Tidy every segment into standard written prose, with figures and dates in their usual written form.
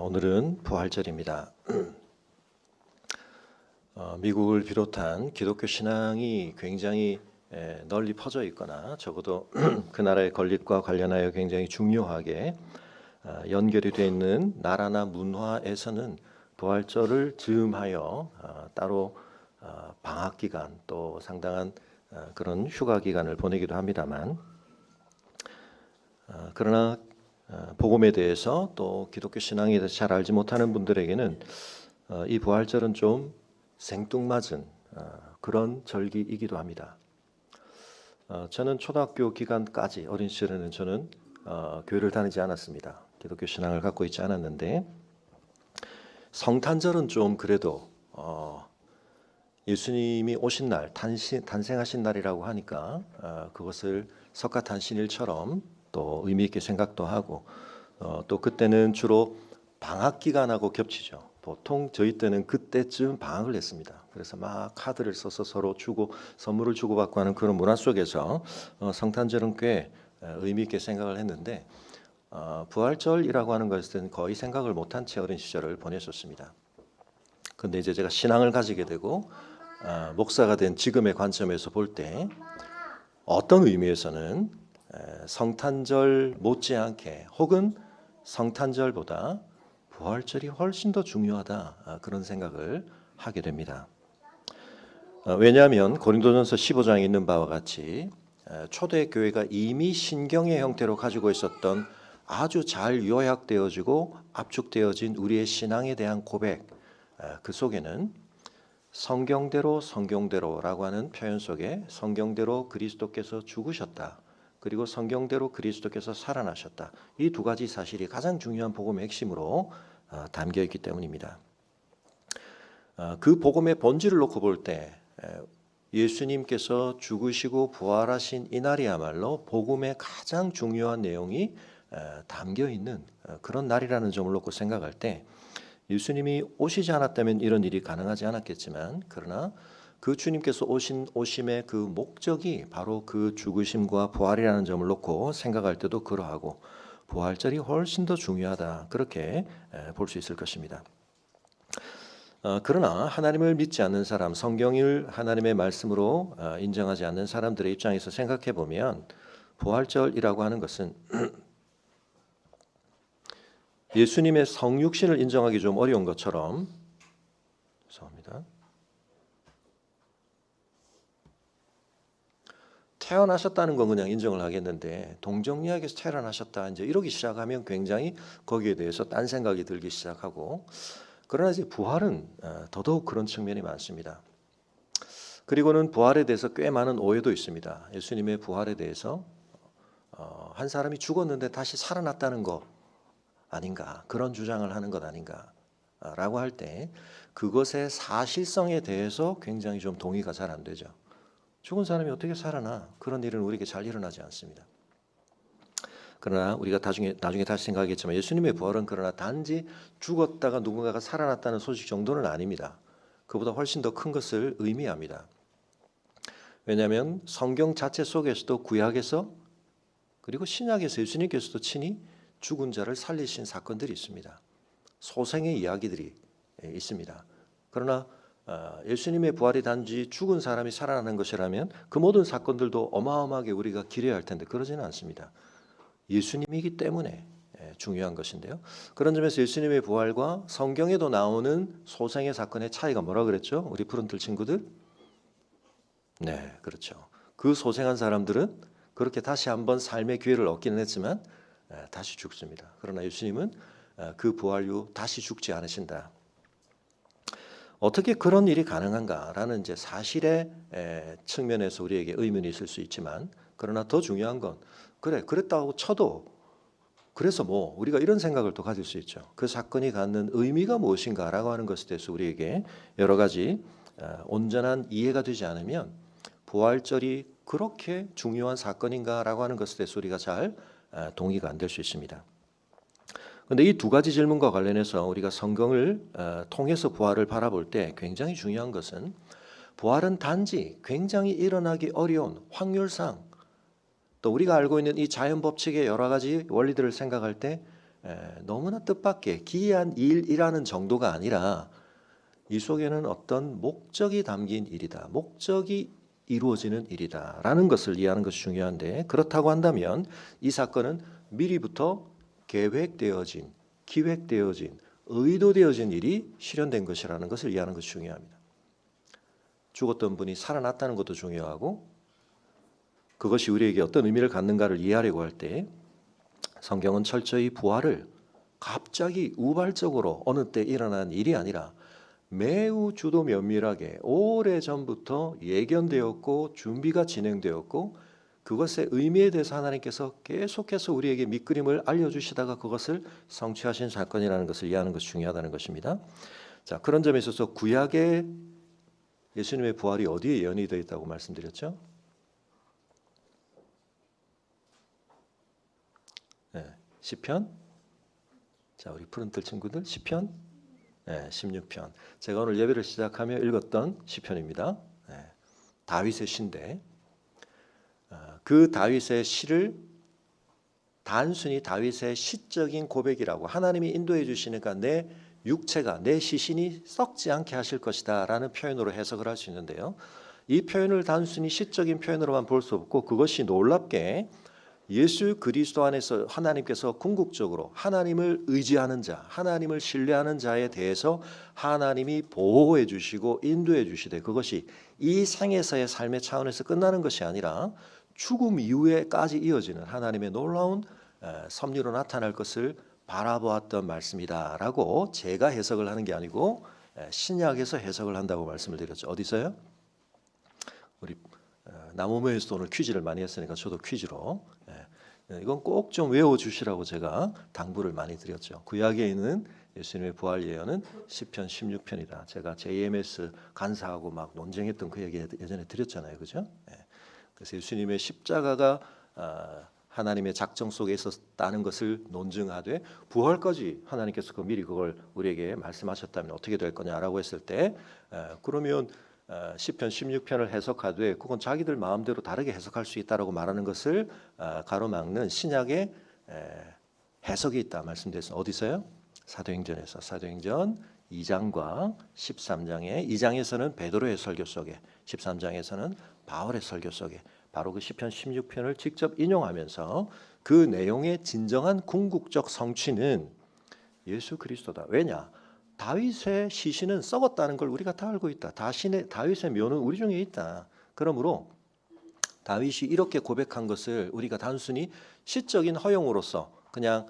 오늘은 부활절입니다. 미국을 비롯한 기독교 신앙이 굉장히 널리 퍼져 있거나 적어도 그 나라의 건립과 관련하여 굉장히 중요하게 연결이 되어 있는 나라나 문화에서는 부활절을 즈음하여 따로 방학 기간 또 상당한 그런 휴가 기간을 보내기도 합니다만 그러나 복음에 대해서 또 기독교 신앙에 대해서 잘 알지 못하는 분들에게는 이 부활절은 좀 생뚱맞은 그런 절기이기도 합니다. 저는 초등학교 기간까지 어린 시절에는 저는 교회를 다니지 않았습니다. 기독교 신앙을 갖고 있지 않았는데 성탄절은 좀 그래도 예수님이 오신 날 탄생하신 날이라고 하니까 그것을 석가탄신일처럼 또 의미 있게 생각도 하고 또 그때는 주로 방학 기간하고 겹치죠. 보통 저희 때는 그때쯤 방학을 냈습니다. 그래서 막 카드를 써서 서로 주고 선물을 주고받고 하는 그런 문화 속에서 성탄절은 꽤 의미 있게 생각을 했는데 부활절이라고 하는 것은 거의 생각을 못한 채 어린 시절을 보냈었습니다. 그런데 이제 제가 신앙을 가지게 되고 목사가 된 지금의 관점에서 볼 때 어떤 의미에서는 성탄절 못지않게 혹은 성탄절보다 부활절이 훨씬 더 중요하다 그런 생각을 하게 됩니다. 왜냐하면 고린도전서 15장에 있는 바와 같이 초대 교회가 이미 신경의 형태로 가지고 있었던 아주 잘 요약되어지고 압축되어진 우리의 신앙에 대한 고백, 그 속에는 성경대로라고 하는 표현 속에 성경대로 그리스도께서 죽으셨다. 그리고 성경대로 그리스도께서 살아나셨다. 이 두 가지 사실이 가장 중요한 복음의 핵심으로 담겨 있기 때문입니다. 그 복음의 본질을 놓고 볼 때 예수님께서 죽으시고 부활하신 이날이야말로 복음의 가장 중요한 내용이 담겨 있는 그런 날이라는 점을 놓고 생각할 때 예수님이 오시지 않았다면 이런 일이 가능하지 않았겠지만 그러나 그 주님께서 오심의 그 목적이 바로 그 죽으심과 부활이라는 점을 놓고 생각할 때도 그러하고 부활절이 훨씬 더 중요하다 그렇게 볼 수 있을 것입니다. 그러나 하나님을 믿지 않는 사람, 성경을 하나님의 말씀으로 인정하지 않는 사람들의 입장에서 생각해 보면 부활절이라고 하는 것은 예수님의 성육신을 인정하기 좀 어려운 것처럼 죄송합니다. 태어나셨다는 건 그냥 인정을 하겠는데 동정이야기에서 태어나셨다 이제 이러기 시작하면 굉장히 거기에 대해서 딴 생각이 들기 시작하고 그러나 이제 부활은 더더욱 그런 측면이 많습니다. 그리고는 부활에 대해서 꽤 많은 오해도 있습니다. 예수님의 부활에 대해서 한 사람이 죽었는데 다시 살아났다는 거 아닌가 그런 주장을 하는 것 아닌가라고 할 때 그것의 사실성에 대해서 굉장히 좀 동의가 잘 안 되죠. 죽은 사람이 어떻게 살아나? 그런 일은 우리에게 잘 일어나지 않습니다. 그러나 우리가 나중에 다시 생각하겠지만 예수님의 부활은 그러나 단지 죽었다가 누군가가 살아났다는 소식 정도는 아닙니다. 그보다 훨씬 더 큰 것을 의미합니다. 왜냐하면 성경 자체 속에서도 구약에서 그리고 신약에서 예수님께서도 친히 죽은 자를 살리신 사건들이 있습니다. 소생의 이야기들이 있습니다. 그러나 예수님의 부활이 단지 죽은 사람이 살아나는 것이라면 그 모든 사건들도 어마어마하게 우리가 기려야 할 텐데 그러지는 않습니다. 예수님이기 때문에 중요한 것인데요. 그런 점에서 예수님의 부활과 성경에도 나오는 소생의 사건의 차이가 뭐라 그랬죠? 우리 푸른틀 친구들? 네, 그렇죠. 그 소생한 사람들은 그렇게 다시 한번 삶의 기회를 얻기는 했지만 다시 죽습니다. 그러나 예수님은 그 부활 후 다시 죽지 않으신다. 어떻게 그런 일이 가능한가라는 이제 사실의 측면에서 우리에게 의문이 있을 수 있지만 그러나 더 중요한 건 그랬다고 쳐도 그래서 뭐 우리가 이런 생각을 또 가질 수 있죠. 그 사건이 갖는 의미가 무엇인가라고 하는 것에 대해서 우리에게 여러 가지 온전한 이해가 되지 않으면 부활절이 그렇게 중요한 사건인가라고 하는 것에 대해서 우리가 잘 동의가 안 될 수 있습니다. 그런데 이 두 가지 질문과 관련해서 우리가 성경을 통해서 부활을 바라볼 때 굉장히 중요한 것은 부활은 단지 굉장히 일어나기 어려운 확률상 또 우리가 알고 있는 이 자연 법칙의 여러 가지 원리들을 생각할 때 너무나 뜻밖의 기이한 일이라는 정도가 아니라 이 속에는 어떤 목적이 담긴 일이다. 목적이 이루어지는 일이다라는 것을 이해하는 것이 중요한데, 그렇다고 한다면 이 사건은 미리부터 계획되어진, 기획되어진, 의도되어진 일이 실현된 것이라는 것을 이해하는 것이 중요합니다. 죽었던 분이 살아났다는 것도 중요하고, 그것이 우리에게 어떤 의미를 갖는가를 이해하려고 할 때 성경은 철저히 부활을 갑자기 우발적으로 어느 때 일어난 일이 아니라 매우 주도 면밀하게 오래전부터 예견되었고 준비가 진행되었고, 그것의 의미에 대해서 하나님께서 계속해서 우리에게 밑그림을 알려주시다가 그것을 성취하신 사건이라는 것을 이해하는 것이 중요하다는 것입니다. 자, 그런 점에 있어서 구약의 예수님의 부활이 어디에 예언이 되어 있다고 말씀드렸죠? 시편. 자, 우리 푸른틀 친구들, 시편 16편. 제가 오늘 예배를 시작하며 읽었던 시편입니다. 다윗의 시인데, 그 다윗의 시를 단순히 다윗의 시적인 고백이라고, 하나님이 인도해 주시니까 내 육체가, 내 시신이 썩지 않게 하실 것이다 라는 표현으로 해석을 할 수 있는데요, 이 표현을 단순히 시적인 표현으로만 볼 수 없고, 그것이 놀랍게 예수 그리스도 안에서 하나님께서 궁극적으로 하나님을 의지하는 자, 하나님을 신뢰하는 자에 대해서 하나님이 보호해 주시고 인도해 주시되, 그것이 이 생에서의 삶의 차원에서 끝나는 것이 아니라 죽음 이후에까지 이어지는 하나님의 놀라운 섭리로 나타날 것을 바라보았던 말씀이다라고 제가 해석을 하는 게 아니고 신약에서 해석을 한다고 말씀을 드렸죠. 어디서요? 우리 나무모에서도 오늘 퀴즈를 많이 했으니까 저도 퀴즈로 이건 꼭 좀 외워주시라고 제가 당부를 많이 드렸죠. 구약에 있는 예수님의 부활 예언은 시편 16편이다. 제가 JMS 간사하고 막 논쟁했던 그 얘기 예전에 드렸잖아요, 그죠? 그래서 예수님의 십자가가 하나님의 작정 속에 있었다는 것을 논증하되, 부활까지 하나님께서 미리 그걸 우리에게 말씀하셨다면 어떻게 될 거냐라고 했을 때, 그러면 시편 16편을 해석하되 그건 자기들 마음대로 다르게 해석할 수 있다라고 말하는 것을 가로막는 신약의 해석이 있다 말씀드렸습니다. 어디서요? 사도행전에서. 사도행전 2장과 13장에, 2장에서는 베드로의 설교 속에, 13장에서는 바울의 설교 속에 바로 그 시편 16편을 직접 인용하면서 그 내용의 진정한 궁극적 성취는 예수 그리스도다. 왜냐? 다윗의 시신은 썩었다는 걸 우리가 다 알고 있다. 다윗의 묘는 우리 중에 있다. 그러므로 다윗이 이렇게 고백한 것을 우리가 단순히 시적인 허용으로서 그냥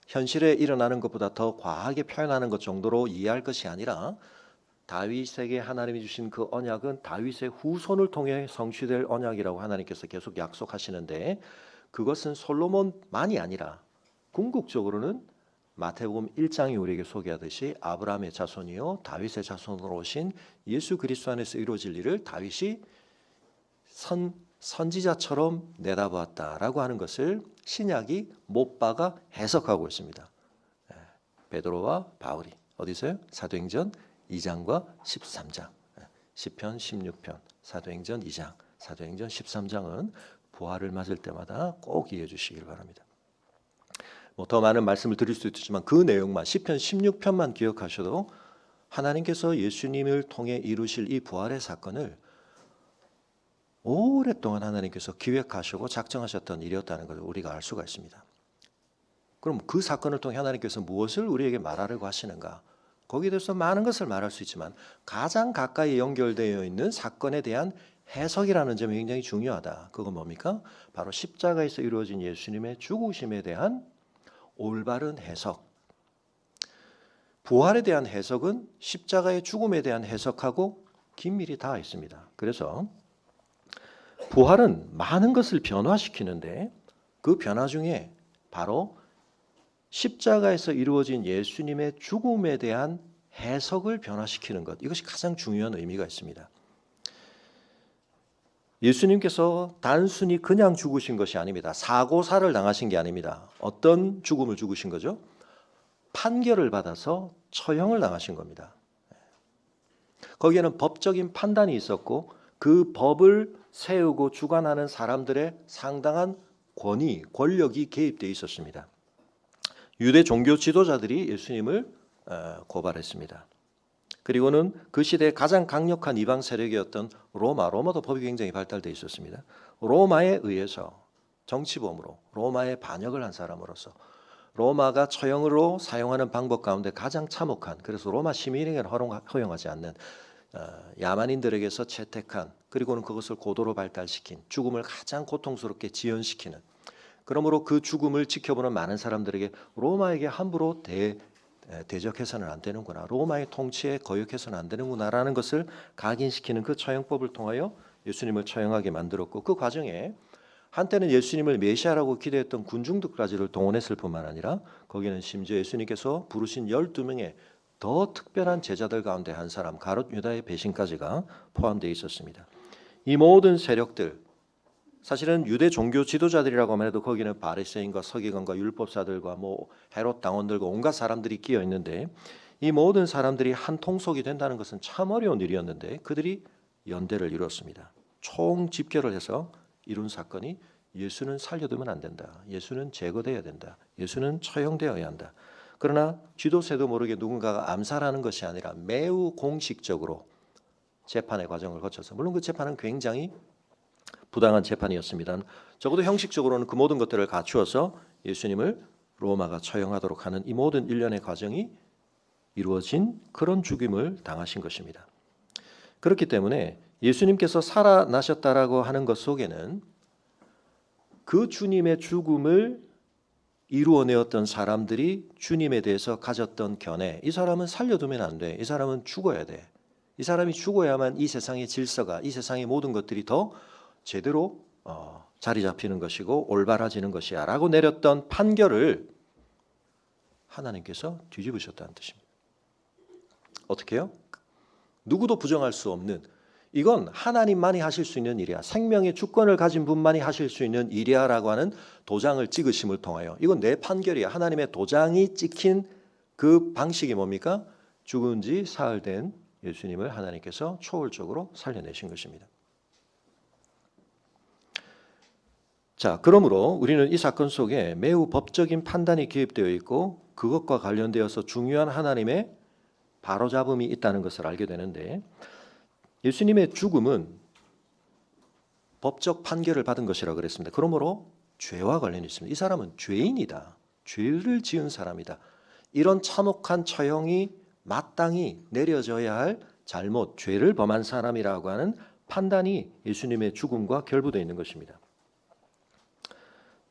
현실에 일어나는 것보다 더 과하게 표현하는 것 정도로 이해할 것이 아니라, 다윗에게 하나님이 주신 그 언약은 다윗의 후손을 통해 성취될 언약이라고 하나님께서 계속 약속하시는데, 그것은 솔로몬만이 아니라 궁극적으로는 마태복음 1장이 우리에게 소개하듯이 아브라함의 자손이요 다윗의 자손으로 오신 예수 그리스도 안에서 이루어질 일을 다윗이 선지자처럼 내다보았다라고 하는 것을 신약이 못 박아 해석하고 있습니다. 베드로와 바울이 어디서요? 사도행전 2장과 13장, 시편 16편, 사도행전 2장, 사도행전 13장은 부활을 맞을 때마다 꼭 이해해 주시길 바랍니다. 더 많은 말씀을 드릴 수도 있지만 그 내용만, 시편 16편만 기억하셔도 하나님께서 예수님을 통해 이루실 이 부활의 사건을 오랫동안 하나님께서 기획하시고 작정하셨던 일이었다는 것을 우리가 알 수가 있습니다. 그럼 그 사건을 통해 하나님께서 무엇을 우리에게 말하려고 하시는가? 거기에 대해서 많은 것을 말할 수 있지만 가장 가까이 연결되어 있는 사건에 대한 해석이라는 점이 굉장히 중요하다. 그건 뭡니까? 바로 십자가에서 이루어진 예수님의 죽으심에 대한 올바른 해석. 부활에 대한 해석은 십자가의 죽음에 대한 해석하고 긴밀히 닿아 있습니다. 그래서 부활은 많은 것을 변화시키는데, 그 변화 중에 바로 십자가에서 이루어진 예수님의 죽음에 대한 해석을 변화시키는 것, 이것이 가장 중요한 의미가 있습니다. 예수님께서 단순히 그냥 죽으신 것이 아닙니다. 사고사를 당하신 게 아닙니다. 어떤 죽음을 죽으신 거죠? 판결을 받아서 처형을 당하신 겁니다. 거기에는 법적인 판단이 있었고, 그 법을 세우고 주관하는 사람들의 상당한 권위, 권력이 개입되어 있었습니다. 유대 종교 지도자들이 예수님을 고발했습니다. 그리고는 그 시대에 가장 강력한 이방 세력이었던 로마도 법이 굉장히 발달되어 있었습니다. 로마에 의해서 정치범으로 로마에 반역을 한 사람으로서 로마가 처형으로 사용하는 방법 가운데 가장 참혹한, 그래서 로마 시민에게는 허용하지 않는 야만인들에게서 채택한, 그리고는 그것을 고도로 발달시킨 죽음을 가장 고통스럽게 지연시키는, 그러므로 그 죽음을 지켜보는 많은 사람들에게 로마에게 함부로 대적해서는 안 되는구나, 로마의 통치에 거역해서는 안 되는구나라는 것을 각인시키는 그 처형법을 통하여 예수님을 처형하게 만들었고, 그 과정에 한때는 예수님을 메시아라고 기대했던 군중들까지를 동원했을 뿐만 아니라 거기는 심지어 예수님께서 부르신 12명의 더 특별한 제자들 가운데 한 사람 가룟 유다의 배신까지가 포함되어 있었습니다. 이 모든 세력들, 사실은 유대 종교 지도자들이라고 하면 해도 거기는 바리새인과 서기관과 율법사들과 헤롯 당원들과 온갖 사람들이 끼어 있는데, 이 모든 사람들이 한 통속이 된다는 것은 참 어려운 일이었는데 그들이 연대를 이루었습니다. 총 집결을 해서 이룬 사건이 예수는 살려두면 안 된다, 예수는 제거되어야 된다, 예수는 처형되어야 한다. 그러나 쥐도새도 모르게 누군가가 암살하는 것이 아니라 매우 공식적으로 재판의 과정을 거쳐서, 물론 그 재판은 굉장히 부당한 재판이었습니다. 적어도 형식적으로는 그 모든 것들을 갖추어서 예수님을 로마가 처형하도록 하는 이 모든 일련의 과정이 이루어진 그런 죽임을 당하신 것입니다. 그렇기 때문에 예수님께서 살아나셨다라고 하는 것 속에는 그 주님의 죽음을 이루어내었던 사람들이 주님에 대해서 가졌던 견해, 이 사람은 살려두면 안 돼, 이 사람은 죽어야 돼, 이 사람이 죽어야만 이 세상의 질서가, 이 세상의 모든 것들이 더 제대로 자리 잡히는 것이고 올바라지는 것이야 라고 내렸던 판결을 하나님께서 뒤집으셨다는 뜻입니다. 어떻게 해요? 누구도 부정할 수 없는, 이건 하나님만이 하실 수 있는 일이야, 생명의 주권을 가진 분만이 하실 수 있는 일이야 라고 하는 도장을 찍으심을 통하여, 이건 내 판결이야, 하나님의 도장이 찍힌 그 방식이 뭡니까? 죽은 지 사흘 된 예수님을 하나님께서 초월적으로 살려내신 것입니다. 자, 그러므로 우리는 이 사건 속에 매우 법적인 판단이 개입되어 있고 그것과 관련되어서 중요한 하나님의 바로잡음이 있다는 것을 알게 되는데, 예수님의 죽음은 법적 판결을 받은 것이라고 그랬습니다. 그러므로 죄와 관련이 있습니다. 이 사람은 죄인이다, 죄를 지은 사람이다, 이런 참혹한 처형이 마땅히 내려져야 할 잘못, 죄를 범한 사람이라고 하는 판단이 예수님의 죽음과 결부되어 있는 것입니다.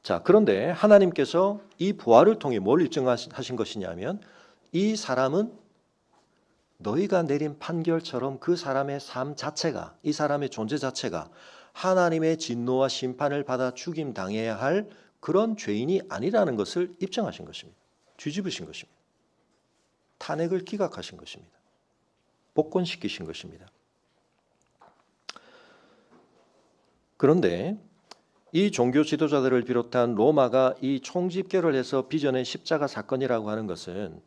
자, 그런데 하나님께서 이 부활을 통해 뭘 입증하신 것이냐면, 이 사람은 너희가 내린 판결처럼 그 사람의 삶 자체가, 이 사람의 존재 자체가 하나님의 진노와 심판을 받아 죽임 당해야 할 그런 죄인이 아니라는 것을 입증하신 것입니다. 뒤집으신 것입니다. 탄핵을 기각하신 것입니다. 복권시키신 것입니다. 그런데 이 종교 지도자들을 비롯한 로마가 이 총집결을 해서 빚어낸 십자가 사건이라고 하는 것은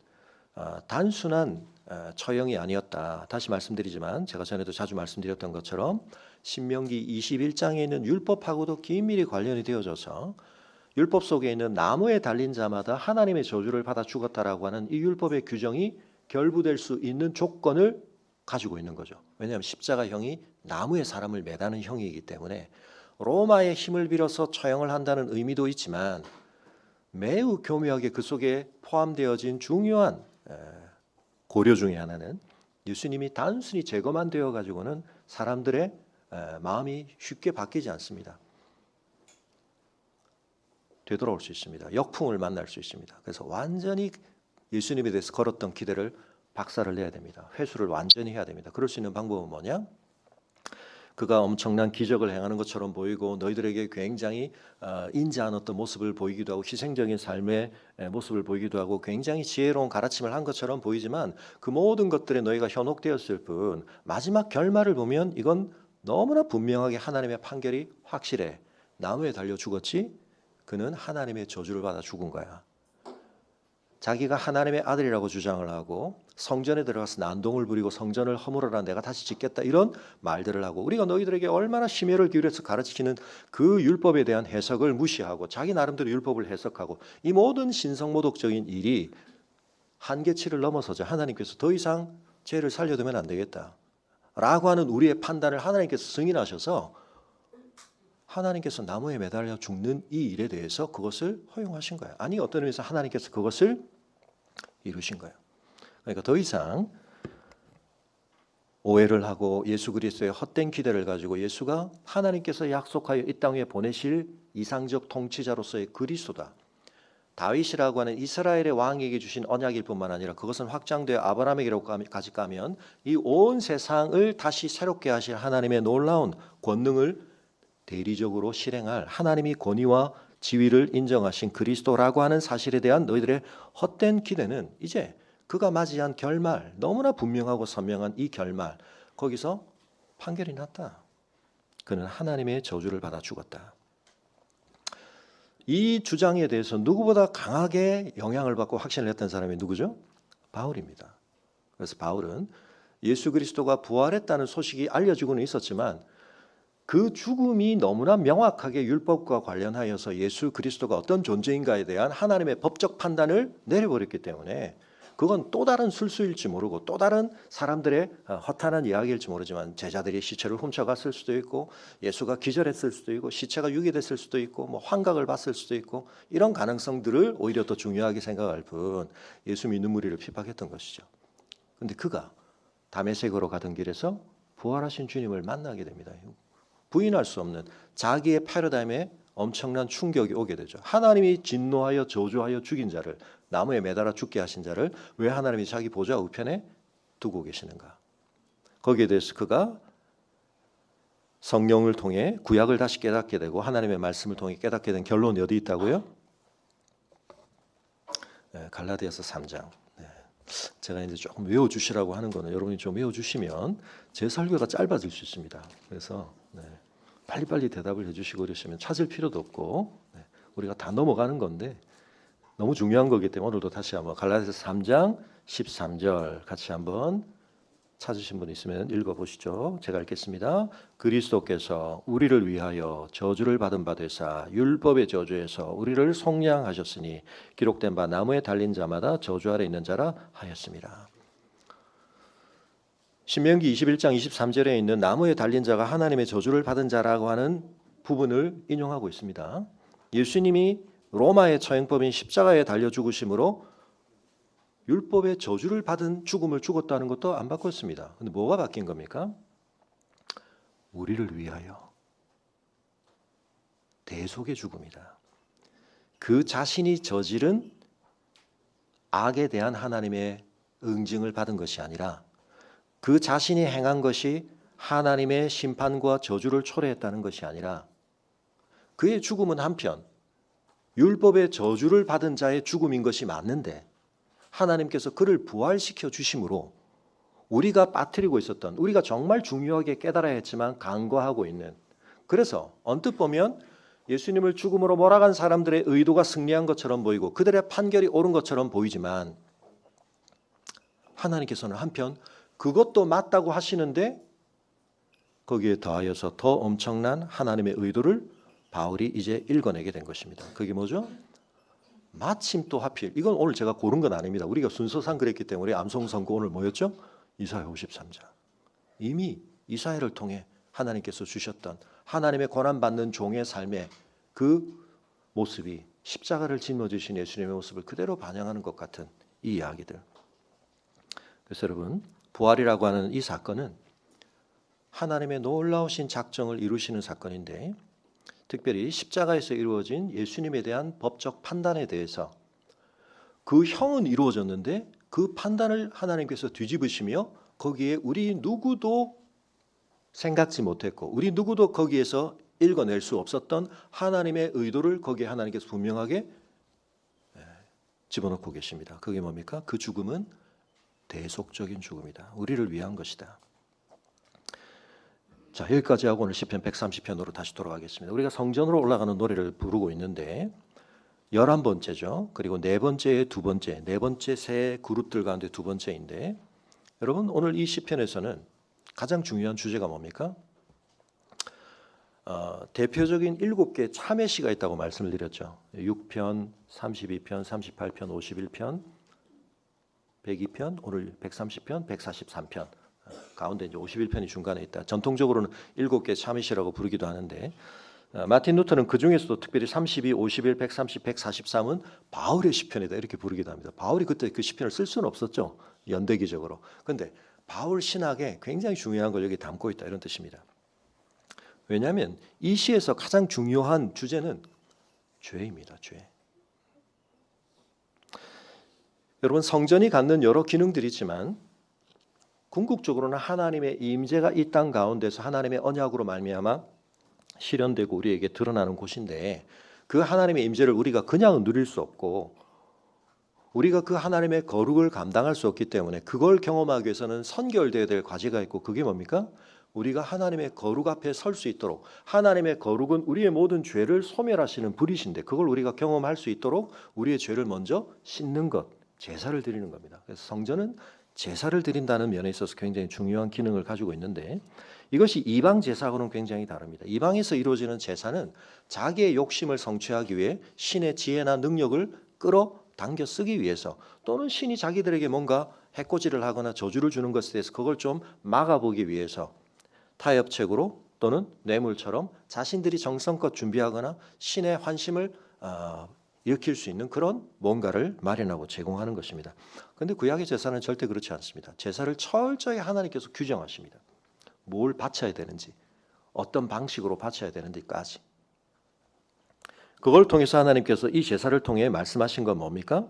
단순한 처형이 아니었다. 다시 말씀드리지만 제가 전에도 자주 말씀드렸던 것처럼 신명기 21장에 있는 율법하고도 긴밀히 관련이 되어져서 율법 속에 있는 나무에 달린 자마다 하나님의 저주를 받아 죽었다라고 하는 이 율법의 규정이 결부될 수 있는 조건을 가지고 있는 거죠. 왜냐하면 십자가형이 나무에 사람을 매다는 형이기 때문에 로마의 힘을 빌어서 처형을 한다는 의미도 있지만 매우 교묘하게 그 속에 포함되어진 중요한 고려 중에 하나는 예수님이 단순히 제거만 되어 가지고는 사람들의 마음이 쉽게 바뀌지 않습니다. 되돌아올 수 있습니다. 역풍을 만날 수 있습니다. 그래서 완전히 예수님에 대해서 걸었던 기대를 박살을 내야 됩니다. 회수를 완전히 해야 됩니다. 그럴 수 있는 방법은 뭐냐? 그가 엄청난 기적을 행하는 것처럼 보이고 너희들에게 굉장히 인자한 어떤 모습을 보이기도 하고 희생적인 삶의 모습을 보이기도 하고 굉장히 지혜로운 가르침을 한 것처럼 보이지만 그 모든 것들에 너희가 현혹되었을 뿐 마지막 결말을 보면 이건 너무나 분명하게 하나님의 판결이 확실해. 나무에 달려 죽었지 그는 하나님의 저주를 받아 죽은 거야. 자기가 하나님의 아들이라고 주장을 하고 성전에 들어가서 난동을 부리고 성전을 허물어라 내가 다시 짓겠다 이런 말들을 하고 우리가 너희들에게 얼마나 심혈을 기울여서 가르치는 그 율법에 대한 해석을 무시하고 자기 나름대로 율법을 해석하고 이 모든 신성모독적인 일이 한계치를 넘어서자 하나님께서 더 이상 죄를 살려두면 안 되겠다 라고 하는 우리의 판단을 하나님께서 승인하셔서 하나님께서 나무에 매달려 죽는 이 일에 대해서 그것을 허용하신 거예요. 아니 어떤 의미에서 하나님께서 그것을 이루신 거예요. 그러니까 더 이상 오해를 하고 예수 그리스도의 헛된 기대를 가지고 예수가 하나님께서 약속하여 이 땅에 보내실 이상적 통치자로서의 그리스도다. 다윗이라고 하는 이스라엘의 왕에게 주신 언약일 뿐만 아니라 그것은 확장되어 아브라함에게까지 가면 이 온 세상을 다시 새롭게 하실 하나님의 놀라운 권능을 대리적으로 실행할 하나님이 권위와 지위를 인정하신 그리스도라고 하는 사실에 대한 너희들의 헛된 기대는 이제 그가 맞이한 결말, 너무나 분명하고 선명한 이 결말, 거기서 판결이 났다. 그는 하나님의 저주를 받아 죽었다. 이 주장에 대해서 누구보다 강하게 영향을 받고 확신을 했던 사람이 누구죠? 바울입니다. 그래서 바울은 예수 그리스도가 부활했다는 소식이 알려지고는 있었지만 그 죽음이 너무나 명확하게 율법과 관련하여서 예수 그리스도가 어떤 존재인가에 대한 하나님의 법적 판단을 내려버렸기 때문에 그건 또 다른 술수일지 모르고 또 다른 사람들의 허탄한 이야기일지 모르지만 제자들이 시체를 훔쳐갔을 수도 있고 예수가 기절했을 수도 있고 시체가 유기됐을 수도 있고 뭐 환각을 봤을 수도 있고 이런 가능성들을 오히려 더 중요하게 생각할 뿐 예수 믿는 무리를 핍박했던 것이죠. 그런데 그가 다메섹으로 가던 길에서 부활하신 주님을 만나게 됩니다. 부인할 수 없는 자기의 패러다임에 엄청난 충격이 오게 되죠. 하나님이 진노하여 저주하여 죽인 자를 나무에 매달아 죽게 하신 자를 왜 하나님이 자기 보좌 우편에 두고 계시는가? 거기에 대해서 그가 성령을 통해 구약을 다시 깨닫게 되고 하나님의 말씀을 통해 깨닫게 된 결론이 어디 있다고요? 네, 갈라디아서 3장. 네. 제가 이제 조금 외워주시라고 하는 거는 여러분이 좀 외워주시면 제 설교가 짧아질 수 있습니다. 그래서 네, 빨리빨리 대답을 해주시고 그러시면 찾을 필요도 없고 네, 우리가 다 넘어가는 건데 너무 중요한 거기 때문에 오늘도 다시 한번 갈라디아서 3장 13절 같이 한번 찾으신 분 있으면 읽어보시죠. 제가 읽겠습니다. 그리스도께서 우리를 위하여 저주를 받은 바 되사 율법의 저주에서 우리를 속량하셨으니 기록된 바 나무에 달린 자마다 저주 아래 있는 자라 하였습니다. 신명기 21장 23절에 있는 나무에 달린 자가 하나님의 저주를 받은 자라고 하는 부분을 인용하고 있습니다. 예수님이 로마의 처형법인 십자가에 달려 죽으심으로 율법의 저주를 받은 죽음을 죽었다는 것도 안 바꿨습니다. 그런데 뭐가 바뀐 겁니까? 우리를 위하여 대속의 죽음이다. 그 자신이 저지른 악에 대한 하나님의 응징을 받은 것이 아니라 그 자신이 행한 것이 하나님의 심판과 저주를 초래했다는 것이 아니라 그의 죽음은 한편 율법의 저주를 받은 자의 죽음인 것이 맞는데 하나님께서 그를 부활시켜 주심으로 우리가 빠뜨리고 있었던 우리가 정말 중요하게 깨달아야 했지만 간과하고 있는 그래서 언뜻 보면 예수님을 죽음으로 몰아간 사람들의 의도가 승리한 것처럼 보이고 그들의 판결이 옳은 것처럼 보이지만 하나님께서는 한편 그것도 맞다고 하시는데 거기에 더하여서 더 엄청난 하나님의 의도를 바울이 이제 읽어내게 된 것입니다. 그게 뭐죠? 마침 또 하필 이건 오늘 제가 고른 건 아닙니다. 우리가 순서상 그랬기 때문에 암송 선고 오늘 뭐였죠? 이사야 53장. 이미 이사야를 통해 하나님께서 주셨던 하나님의 권한받는 종의 삶의 그 모습이 십자가를 짊어지신 예수님의 모습을 그대로 반영하는 것 같은 이 이야기들. 그래서 여러분 부활이라고 하는 이 사건은 하나님의 놀라우신 작정을 이루시는 사건인데 특별히 십자가에서 이루어진 예수님에 대한 법적 판단에 대해서 그 형은 이루어졌는데 그 판단을 하나님께서 뒤집으시며 거기에 우리 누구도 생각지 못했고 우리 누구도 거기에서 읽어낼 수 없었던 하나님의 의도를 거기에 하나님께서 분명하게 집어넣고 계십니다. 그게 뭡니까? 그 죽음은 대속적인 죽음이다. 우리를 위한 것이다. 자, 여기까지 하고 오늘 시편 130편으로 다시 돌아가겠습니다. 우리가 성전으로 올라가는 노래를 부르고 있는데 11번째죠. 그리고 네 번째의 두 번째, 네 번째 세 그룹들 가운데 두 번째인데 여러분 오늘 이 시편에서는 가장 중요한 주제가 뭡니까? 대표적인 7개의 참회시가 있다고 말씀을 드렸죠. 6편, 32편, 38편, 51편, 102편, 오늘 130편, 143편. 가운데 이제 51편이 중간에 있다. 전통적으로는 7개의 참회시라고 부르기도 하는데 마틴 루터는 그 중에서도 특별히 32, 51, 130, 143은 바울의 시편이다 이렇게 부르기도 합니다. 바울이 그때 그 시편을 쓸 수는 없었죠. 연대기적으로. 그런데 바울 신학에 굉장히 중요한 걸 여기 담고 있다 이런 뜻입니다. 왜냐하면 이 시에서 가장 중요한 주제는 죄입니다. 죄. 여러분 성전이 갖는 여러 기능들이 있지만 궁극적으로는 하나님의 임재가 이 땅 가운데서 하나님의 언약으로 말미암아 실현되고 우리에게 드러나는 곳인데 그 하나님의 임재를 우리가 그냥 누릴 수 없고 우리가 그 하나님의 거룩을 감당할 수 없기 때문에 그걸 경험하기 위해서는 선결되어야 될 과제가 있고 그게 뭡니까? 우리가 하나님의 거룩 앞에 설 수 있도록 하나님의 거룩은 우리의 모든 죄를 소멸하시는 불이신데 그걸 우리가 경험할 수 있도록 우리의 죄를 먼저 씻는 것, 제사를 드리는 겁니다. 그래서 성전은 제사를 드린다는 면에 있어서 굉장히 중요한 기능을 가지고 있는데 이것이 이방 제사하고는 굉장히 다릅니다. 이방에서 이루어지는 제사는 자기의 욕심을 성취하기 위해 신의 지혜나 능력을 끌어당겨 쓰기 위해서 또는 신이 자기들에게 뭔가 해코지를 하거나 저주를 주는 것에 대해서 그걸 좀 막아보기 위해서 타협책으로 또는 뇌물처럼 자신들이 정성껏 준비하거나 신의 환심을 일으킬 수 있는 그런 뭔가를 마련하고 제공하는 것입니다. 그런데 구약의 제사는 절대 그렇지 않습니다. 제사를 철저히 하나님께서 규정하십니다. 뭘 바쳐야 되는지, 어떤 방식으로 바쳐야 되는지까지. 그걸 통해서 하나님께서 이 제사를 통해 말씀하신 건 뭡니까?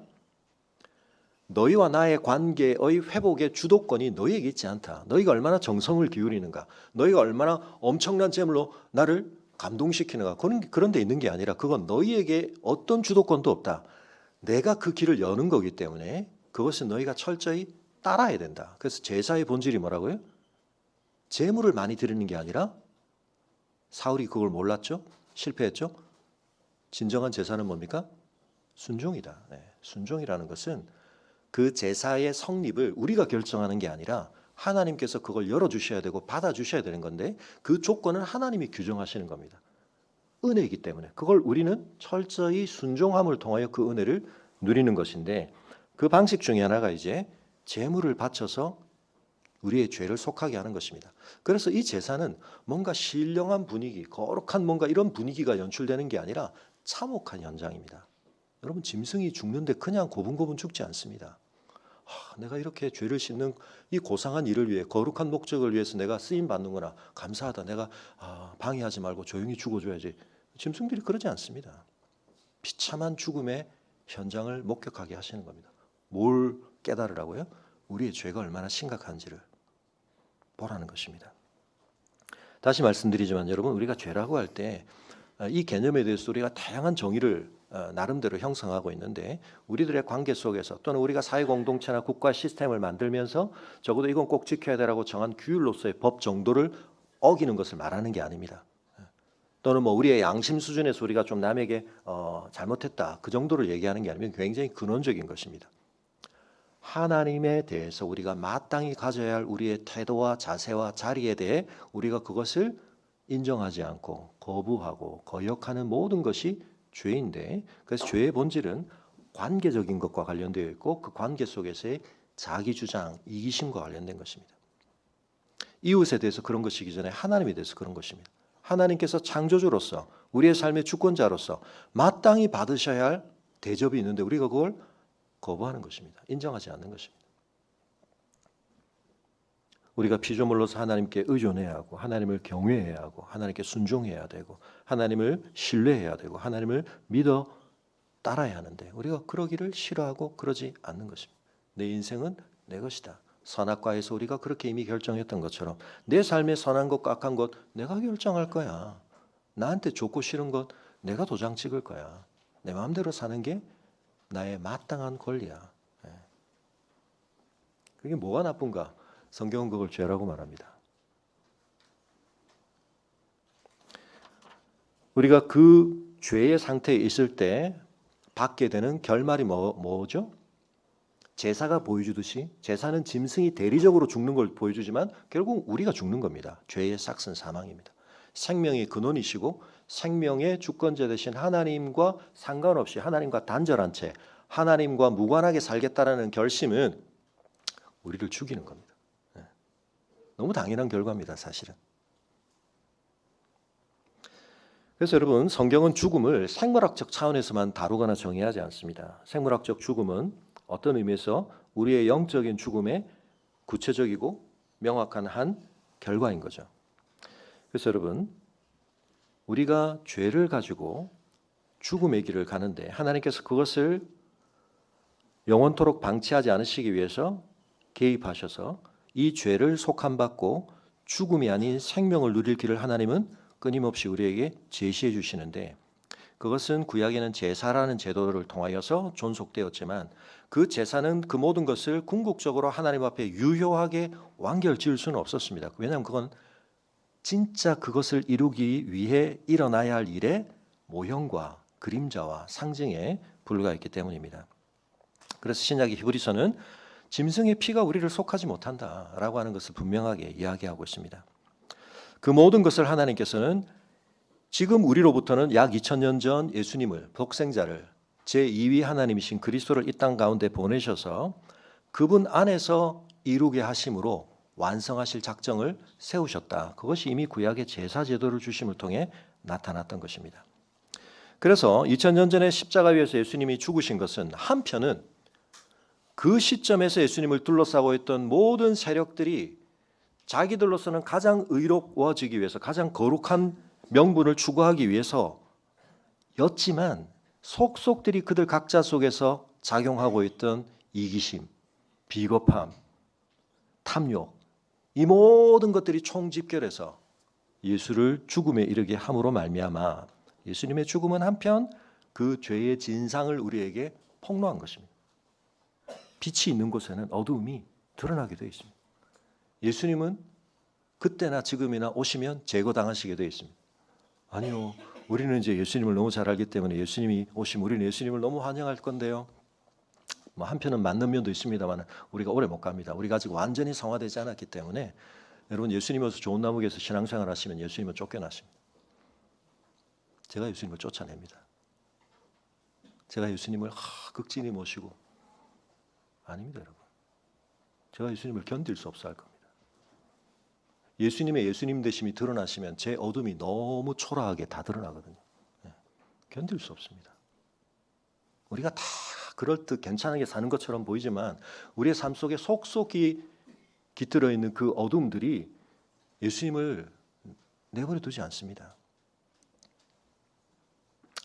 너희와 나의 관계의 회복의 주도권이 너희에게 있지 않다. 너희가 얼마나 정성을 기울이는가, 너희가 얼마나 엄청난 제물로 나를 감동시키는가, 그런 데 있는 게 아니라 그건 너희에게 어떤 주도권도 없다. 내가 그 길을 여는 거기 때문에 그것은 너희가 철저히 따라야 된다. 그래서 제사의 본질이 뭐라고요? 제물을 많이 드리는 게 아니라 사울이 그걸 몰랐죠? 실패했죠? 진정한 제사는 뭡니까? 순종이다. 순종이라는 것은 그 제사의 성립을 우리가 결정하는 게 아니라 하나님께서 그걸 열어주셔야 되고 받아주셔야 되는 건데 그 조건은 하나님이 규정하시는 겁니다. 은혜이기 때문에 그걸 우리는 철저히 순종함을 통하여 그 은혜를 누리는 것인데 그 방식 중에 하나가 이제 제물을 바쳐서 우리의 죄를 속하게 하는 것입니다. 그래서 이 제사는 뭔가 신령한 분위기, 거룩한 뭔가 이런 분위기가 연출되는 게 아니라 참혹한 현장입니다. 여러분 짐승이 죽는데 그냥 고분고분 죽지 않습니다. 내가 이렇게 죄를 씻는 이 고상한 일을 위해 거룩한 목적을 위해서 내가 쓰임 받는구나. 감사하다. 내가 방해하지 말고 조용히 죽어줘야지. 짐승들이 그러지 않습니다. 비참한 죽음의 현장을 목격하게 하시는 겁니다. 뭘 깨달으라고요? 우리의 죄가 얼마나 심각한지를 보라는 것입니다. 다시 말씀드리지만 여러분 우리가 죄라고 할 때 이 개념에 대해서 우리가 다양한 정의를 나름대로 형성하고 있는데 우리들의 관계 속에서 또는 우리가 사회 공동체나 국가 시스템을 만들면서 적어도 이건 꼭 지켜야 되라고 정한 규율로서의 법 정도를 어기는 것을 말하는 게 아닙니다. 또는 뭐 우리의 양심 수준에서 우리가 좀 남에게 잘못했다 그 정도를 얘기하는 게 아니면 굉장히 근원적인 것입니다. 하나님에 대해서 우리가 마땅히 가져야 할 우리의 태도와 자세와 자리에 대해 우리가 그것을 인정하지 않고 거부하고 거역하는 모든 것이 죄인데 그래서 죄의 본질은 관계적인 것과 관련되어 있고 그 관계 속에서의 자기 주장, 이기심과 관련된 것입니다. 이웃에 대해서 그런 것이기 전에 하나님에 대해서 그런 것입니다. 하나님께서 창조주로서 우리의 삶의 주권자로서 마땅히 받으셔야 할 대접이 있는데 우리가 그걸 거부하는 것입니다. 인정하지 않는 것입니다. 우리가 피조물로서 하나님께 의존해야 하고 하나님을 경외해야 하고 하나님께 순종해야 되고 하나님을 신뢰해야 되고 하나님을 믿어 따라야 하는데 우리가 그러기를 싫어하고 그러지 않는 것입니다. 내 인생은 내 것이다. 선악과에서 우리가 그렇게 이미 결정했던 것처럼 내 삶의 선한 것과 악한 것 내가 결정할 거야. 나한테 좋고 싫은 것 내가 도장 찍을 거야. 내 마음대로 사는 게 나의 마땅한 권리야. 그게 뭐가 나쁜가? 성경은 그걸 죄라고 말합니다. 우리가 그 죄의 상태에 있을 때 받게 되는 결말이 뭐죠? 제사가 보여주듯이 제사는 짐승이 대리적으로 죽는 걸 보여주지만 결국 우리가 죽는 겁니다. 죄의 삭은 사망입니다. 생명의 근원이시고 생명의 주권자 되신 하나님과 상관없이 하나님과 단절한 채 하나님과 무관하게 살겠다라는 결심은 우리를 죽이는 겁니다. 너무 당연한 결과입니다, 사실은. 그래서 여러분, 성경은 죽음을 생물학적 차원에서만 다루거나 정의하지 않습니다. 생물학적 죽음은 어떤 의미에서 우리의 영적인 죽음의 구체적이고 명확한 한 결과인 거죠. 그래서 여러분, 우리가 죄를 가지고 죽음의 길을 가는데 하나님께서 그것을 영원토록 방치하지 않으시기 위해서 개입하셔서 이 죄를 속함받고 죽음이 아닌 생명을 누릴 길을 하나님은 끊임없이 우리에게 제시해 주시는데, 그것은 구약에는 제사라는 제도를 통하여서 존속되었지만 그 제사는 그 모든 것을 궁극적으로 하나님 앞에 유효하게 완결 지을 수는 없었습니다. 왜냐하면 그건 진짜 그것을 이루기 위해 일어나야 할 일의 모형과 그림자와 상징에 불과했기 때문입니다. 그래서 신약의 히브리서는 짐승의 피가 우리를 속하지 못한다라고 하는 것을 분명하게 이야기하고 있습니다. 그 모든 것을 하나님께서는 지금 우리로부터는 약 2000년 전 예수님을, 독생자를, 제2위 하나님이신 그리스도를 이 땅 가운데 보내셔서 그분 안에서 이루게 하심으로 완성하실 작정을 세우셨다. 그것이 이미 구약의 제사 제도를 주심을 통해 나타났던 것입니다. 그래서 2000년 전에 십자가 위에서 예수님이 죽으신 것은 한편은 그 시점에서 예수님을 둘러싸고 있던 모든 세력들이 자기들로서는 가장 의로워지기 위해서 가장 거룩한 명분을 추구하기 위해서였지만 속속들이 그들 각자 속에서 작용하고 있던 이기심, 비겁함, 탐욕, 이 모든 것들이 총집결해서 예수를 죽음에 이르게 함으로 말미암아 예수님의 죽음은 한편 그 죄의 진상을 우리에게 폭로한 것입니다. 빛이 있는 곳에는 어두움이 드러나게 되어 있습니다. 예수님은 그때나 지금이나 오시면 제거당하시게 되어 있습니다. 아니요, 우리는 이제 예수님을 너무 잘 알기 때문에 예수님이 오시면 우리는 예수님을 너무 환영할 건데요. 뭐 한편은 맞는 면도 있습니다만 우리가 오래 못 갑니다. 우리가 아직 완전히 성화되지 않았기 때문에 여러분, 예수님께서 좋은 나무에서 신앙생활 하시면 예수님은 쫓겨나십니다. 제가 예수님을 쫓아냅니다. 제가 예수님을 극진히 모시고 아닙니다, 여러분. 제가 예수님을 견딜 수 없어 할 겁니다. 예수님의 예수님 되심이 드러나시면 제 어둠이 너무 초라하게 다 드러나거든요. 견딜 수 없습니다. 우리가 다 그럴듯 괜찮게 사는 것처럼 보이지만 우리의 삶 속에 속속이 깃들어 있는 그 어둠들이 예수님을 내버려 두지 않습니다.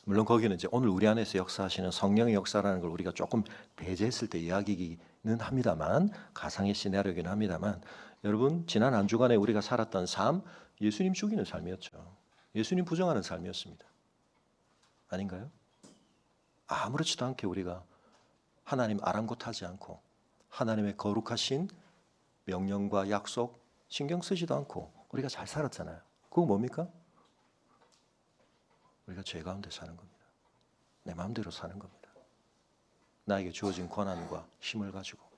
물론 거기는 이제 오늘 우리 안에서 역사하시는 성령의 역사라는 걸 우리가 조금 배제했을 때 이야기기는 합니다만, 가상의 시나리오이긴 합니다만, 여러분, 지난 한 주간에 우리가 살았던 삶, 예수님 죽이는 삶이었죠. 예수님 부정하는 삶이었습니다. 아닌가요? 아무렇지도 않게 우리가 하나님 아랑곳하지 않고 하나님의 거룩하신 명령과 약속 신경 쓰지도 않고 우리가 잘 살았잖아요. 그거 뭡니까? 우리가 죄 가운데 사는 겁니다. 내 마음대로 사는 겁니다. 나에게 주어진 권한과 힘을 가지고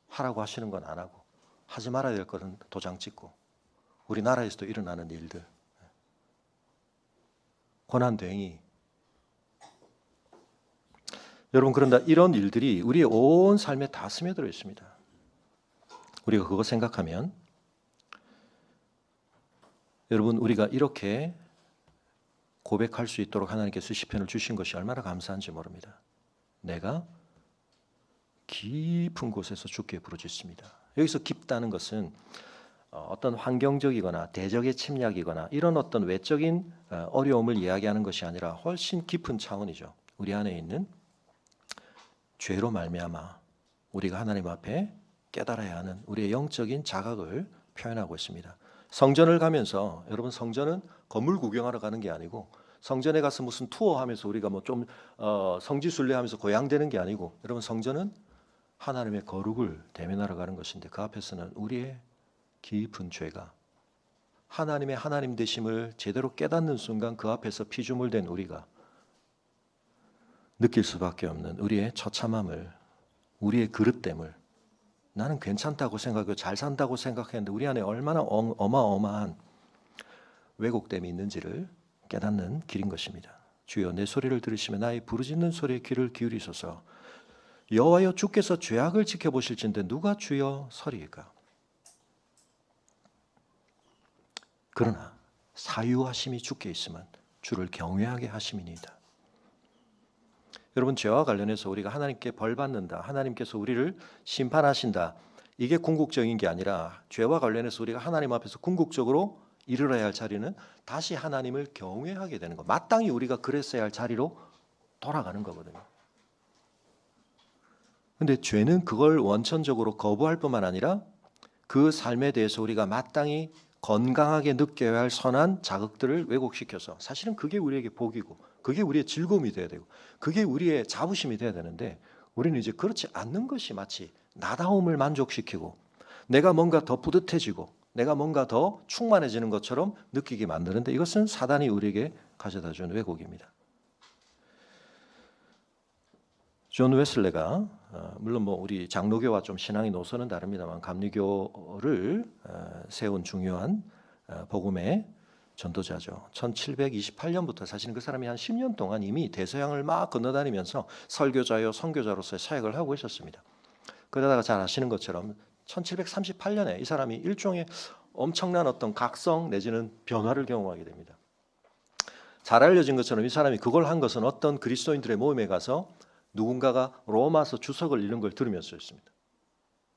하라고 하시는 건 안 하고 하지 말아야 될 것은 도장 찍고 우리나라에서도 일어나는 일들, 권한대행이, 여러분, 그런다 이런 일들이 우리의 온 삶에 다 스며들어 있습니다. 우리가 그거 생각하면 여러분, 우리가 이렇게 고백할 수 있도록 하나님께서 시편을 주신 것이 얼마나 감사한지 모릅니다. 내가 깊은 곳에서 주께 부르짖습니다. 여기서 깊다는 것은 어떤 환경적이거나 대적의 침략이거나 이런 어떤 외적인 어려움을 이야기하는 것이 아니라 훨씬 깊은 차원이죠. 우리 안에 있는 죄로 말미암아 우리가 하나님 앞에 깨달아야 하는 우리의 영적인 자각을 표현하고 있습니다. 성전을 가면서, 여러분, 성전은 건물 구경하러 가는 게 아니고 성전에 가서 무슨 투어하면서 우리가 뭐 좀 성지순례하면서 고향되는 게 아니고, 여러분, 성전은 하나님의 거룩을 대면하러 가는 것인데 그 앞에서는 우리의 깊은 죄가 하나님의 하나님 되심을 제대로 깨닫는 순간 그 앞에서 피조물된 우리가 느낄 수밖에 없는 우리의 처참함을, 우리의 그릇됨을 나는 괜찮다고 생각하고 잘 산다고 생각했는데 우리 안에 얼마나 어마어마한 왜곡됨이 있는지를 깨닫는 길인 것입니다. 주여 내 소리를 들으시면 나의 부르짖는 소리에 귀를 기울이소서. 여호와여 주께서 죄악을 지켜보실진데 누가 주여 서리이까. 그러나 사유하심이 주께 있으면 주를 경외하게 하심이니이다. 여러분, 죄와 관련해서 우리가 하나님께 벌 받는다, 하나님께서 우리를 심판하신다, 이게 궁극적인 게 아니라 죄와 관련해서 우리가 하나님 앞에서 궁극적으로 이르러야 할 자리는 다시 하나님을 경외하게 되는 것, 마땅히 우리가 그랬어야 할 자리로 돌아가는 거거든요. 근데 죄는 그걸 원천적으로 거부할 뿐만 아니라 그 삶에 대해서 우리가 마땅히 건강하게 느껴야 할 선한 자극들을 왜곡시켜서, 사실은 그게 우리에게 복이고 그게 우리의 즐거움이 돼야 되고 그게 우리의 자부심이 돼야 되는데, 우리는 이제 그렇지 않는 것이 마치 나다움을 만족시키고 내가 뭔가 더 뿌듯해지고 내가 뭔가 더 충만해지는 것처럼 느끼게 만드는데, 이것은 사단이 우리에게 가져다주는 왜곡입니다. 존 웨슬레가 물론 우리 장로교와 좀 신앙의 노선은 다릅니다만 감리교를 세운 중요한 복음의 전도자죠. 1728년부터 사실은 그 사람이 한 10년 동안 이미 대서양을 막 건너다니면서 설교자요 선교자로서의 사역을 하고 있었습니다. 그러다가 잘 아시는 것처럼 1738년에 이 사람이 일종의 엄청난 어떤 각성 내지는 변화를 경험하게 됩니다. 잘 알려진 것처럼 이 사람이 그걸 한 것은 어떤 그리스도인들의 모임에 가서 누군가가 로마서 주석을 읽는 걸 들으면서였습니다.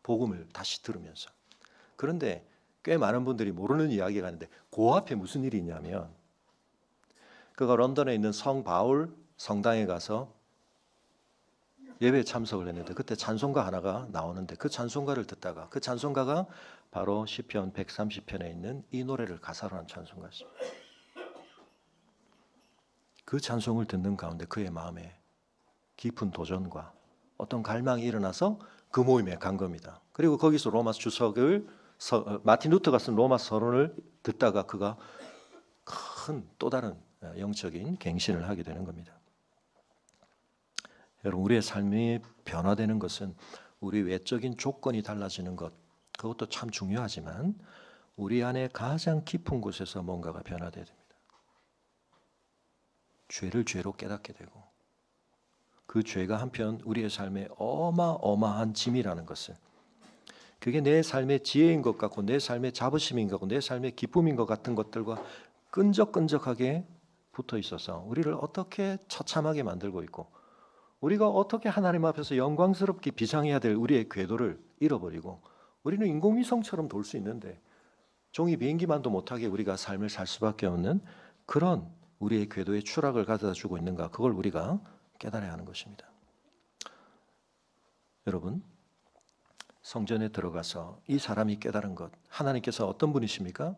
복음을 다시 들으면서. 그런데 꽤 많은 분들이 모르는 이야기가 있는데 그 앞에 무슨 일이 있냐면, 그가 런던에 있는 성 바울 성당에 가서 예배에 참석을 했는데 그때 찬송가 하나가 나오는데 그 찬송가를 듣다가 그 찬송가가 바로 시편 130편에 있는 이 노래를 가사로 한 찬송가였습니다. 그 찬송을 듣는 가운데 그의 마음에 깊은 도전과 어떤 갈망이 일어나서 그 모임에 간 겁니다. 그리고 거기서 로마서 주석을 마틴 루터가 쓴 로마 서론을 듣다가 그가 큰 또 다른 영적인 갱신을 하게 되는 겁니다. 여러분, 우리의 삶이 변화되는 것은 우리 외적인 조건이 달라지는 것, 그것도 참 중요하지만 우리 안에 가장 깊은 곳에서 뭔가가 변화돼야 됩니다. 죄를 죄로 깨닫게 되고 그 죄가 한편 우리의 삶에 어마어마한 짐이라는 것을, 그게 내 삶의 지혜인 것 같고 내 삶의 자부심인 것 같고 내 삶의 기쁨인 것 같은 것들과 끈적끈적하게 붙어 있어서 우리를 어떻게 처참하게 만들고 있고 우리가 어떻게 하나님 앞에서 영광스럽게 비상해야 될 우리의 궤도를 잃어버리고 우리는 인공위성처럼 돌 수 있는데 종이 비행기만도 못하게 우리가 삶을 살 수밖에 없는 그런 우리의 궤도의 추락을 가져다 주고 있는가, 그걸 우리가 깨달아야 하는 것입니다. 여러분, 성전에 들어가서 이 사람이 깨달은 것, 하나님께서 어떤 분이십니까?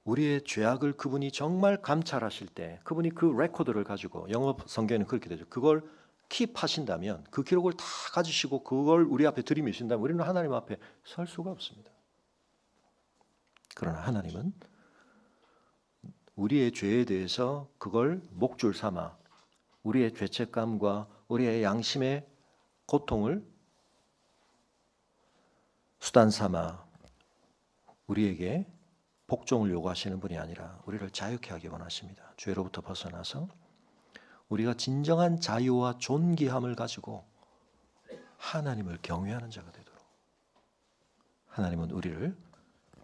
우리의 죄악을 그분이 정말 감찰하실 때 그분이 그 레코드를 가지고, 영어 성경에는 그렇게 되죠. 그걸 킵하신다면, 그 기록을 다 가지시고 그걸 우리 앞에 들이미신다면 우리는 하나님 앞에 설 수가 없습니다. 그러나 하나님은 우리의 죄에 대해서 그걸 목줄 삼아 우리의 죄책감과 우리의 양심의 고통을 수단 삼아 우리에게 복종을 요구하시는 분이 아니라 우리를 자유케 하기 원하십니다. 죄로부터 벗어나서 우리가 진정한 자유와 존귀함을 가지고 하나님을 경외하는 자가 되도록 하나님은 우리를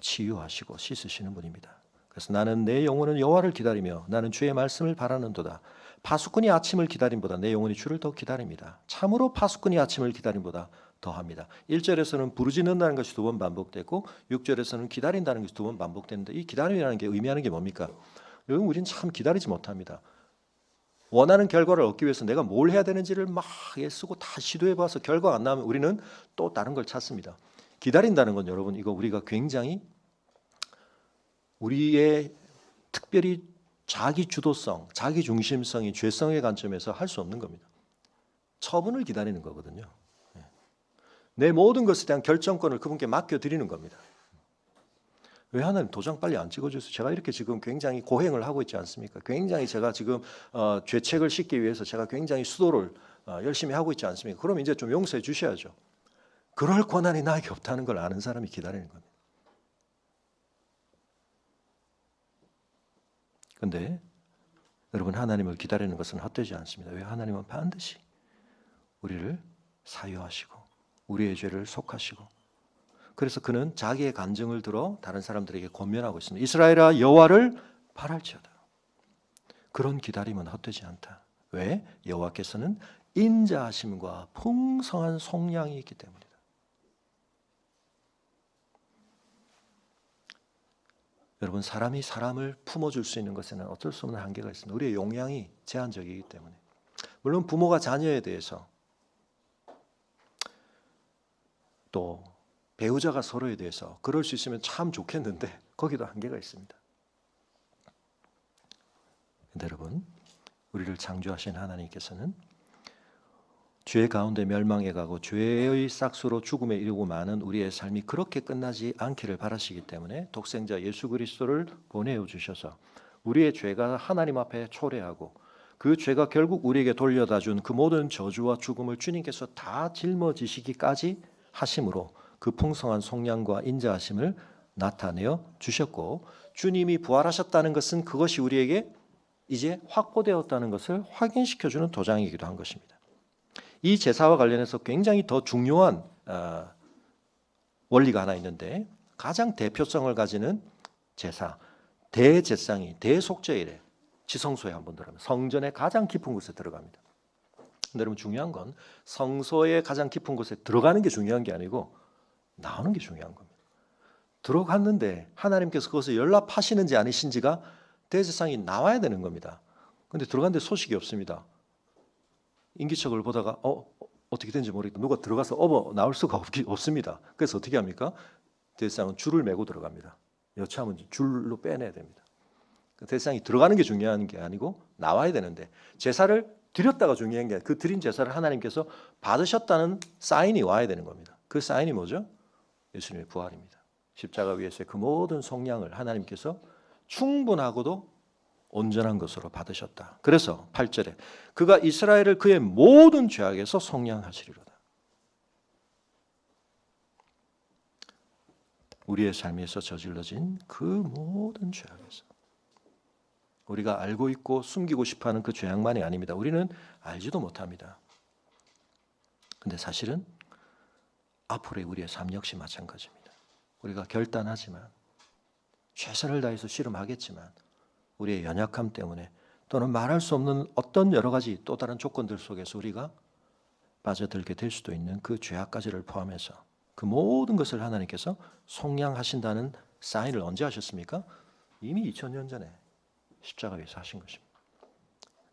치유하시고 씻으시는 분입니다. 그래서 나는 내 영혼은 여호와를 기다리며 나는 주의 말씀을 바라는도다. 파수꾼이 아침을 기다림보다 내 영혼이 주를 더 기다립니다. 참으로 파수꾼이 아침을 기다림보다 더합니다. 1절에서는 부르짖는다는 것이 2번 반복되고 6절에서는 기다린다는 것이 2번 반복되는데, 이 기다림이라는 게 의미하는 게 뭡니까? 여러분, 우리는 참 기다리지 못합니다. 원하는 결과를 얻기 위해서 내가 뭘 해야 되는지를 막 애쓰고 다 시도해봐서 결과가 안 나오면 우리는 또 다른 걸 찾습니다. 기다린다는 건 여러분, 이거 우리가 굉장히 우리의 특별히 자기 주도성, 자기 중심성이 죄성의 관점에서 할 수 없는 겁니다. 처분을 기다리는 거거든요. 내 모든 것에 대한 결정권을 그분께 맡겨드리는 겁니다. 왜 하나님 도장 빨리 안 찍어주세요? 제가 이렇게 지금 굉장히 고행을 하고 있지 않습니까? 굉장히 제가 지금 죄책을 씻기 위해서 제가 굉장히 수도를 열심히 하고 있지 않습니까? 그럼 이제 좀 용서해 주셔야죠. 그럴 권한이 나에게 없다는 걸 아는 사람이 기다리는 겁니다. 그런데 여러분, 하나님을 기다리는 것은 헛되지 않습니다. 왜? 하나님은 반드시 우리를 사유하시고 우리의 죄를 속하시고, 그래서 그는 자기의 간증을 들어 다른 사람들에게 권면하고 있습니다. 이스라엘아, 여호와를 바랄지어다. 그런 기다림은 헛되지 않다. 왜? 여호와께서는 인자하심과 풍성한 속량이 있기 때문이다. 여러분, 사람이 사람을 품어줄 수 있는 것에는 어쩔 수 없는 한계가 있습니다. 우리의 용량이 제한적이기 때문에. 물론 부모가 자녀에 대해서, 또 배우자가 서로에 대해서 그럴 수 있으면 참 좋겠는데 거기도 한계가 있습니다. 근데 여러분, 우리를 창조하신 하나님께서는 죄 가운데 멸망해 가고 죄의 싹수로 죽음에 이르고 마는 우리의 삶이 그렇게 끝나지 않기를 바라시기 때문에 독생자 예수 그리스도를 보내어 주셔서 우리의 죄가 하나님 앞에 초래하고 그 죄가 결국 우리에게 돌려다 준 그 모든 저주와 죽음을 주님께서 다 짊어지시기까지 하심으로 그 풍성한 속량과 인자하심을 나타내어 주셨고, 주님이 부활하셨다는 것은 그것이 우리에게 이제 확보되었다는 것을 확인시켜주는 도장이기도 한 것입니다. 이 제사와 관련해서 굉장히 더 중요한 원리가 하나 있는데, 가장 대표성을 가지는 제사, 대제사장이 대속죄일에 지성소에 한번 들어가면 성전의 가장 깊은 곳에 들어갑니다. 근데 여러분, 중요한 건 성소의 가장 깊은 곳에 들어가는 게 중요한 게 아니고 나오는 게 중요한 겁니다. 들어갔는데 하나님께서 그것을 연락하시는지 아니신지가 대제사장이 나와야 되는 겁니다. 근데 들어갔는데 소식이 없습니다. 인기척을 보다가 어떻게 된지 모르겠다. 누가 들어가서 나올 수가 없습니다. 그래서 어떻게 합니까? 대제사장은 줄을 메고 들어갑니다. 여차하면 줄로 빼내야 됩니다. 대제사장이 들어가는 게 중요한 게 아니고 나와야 되는데, 제사를 드렸다가 중요한 게 아니라 그 드린 제사를 하나님께서 받으셨다는 사인이 와야 되는 겁니다. 그 사인이 뭐죠? 예수님의 부활입니다. 십자가 위에서의 그 모든 속량을 하나님께서 충분하고도 온전한 것으로 받으셨다. 그래서 8절에 그가 이스라엘을 그의 모든 죄악에서 속량하시리로다. 우리의 삶에서 저질러진 그 모든 죄악에서, 우리가 알고 있고 숨기고 싶어하는 그 죄악만이 아닙니다. 우리는 알지도 못합니다. 근데 사실은 앞으로의 우리의 삶 역시 마찬가지입니다. 우리가 결단하지만, 최선을 다해서 씨름하겠지만 우리의 연약함 때문에, 또는 말할 수 없는 어떤 여러 가지 또 다른 조건들 속에서 우리가 빠져들게 될 수도 있는 그 죄악까지를 포함해서 그 모든 것을 하나님께서 속량하신다는 사인을 언제 하셨습니까? 이미 2000년 전에 십자가 위에서 하신 것입니다.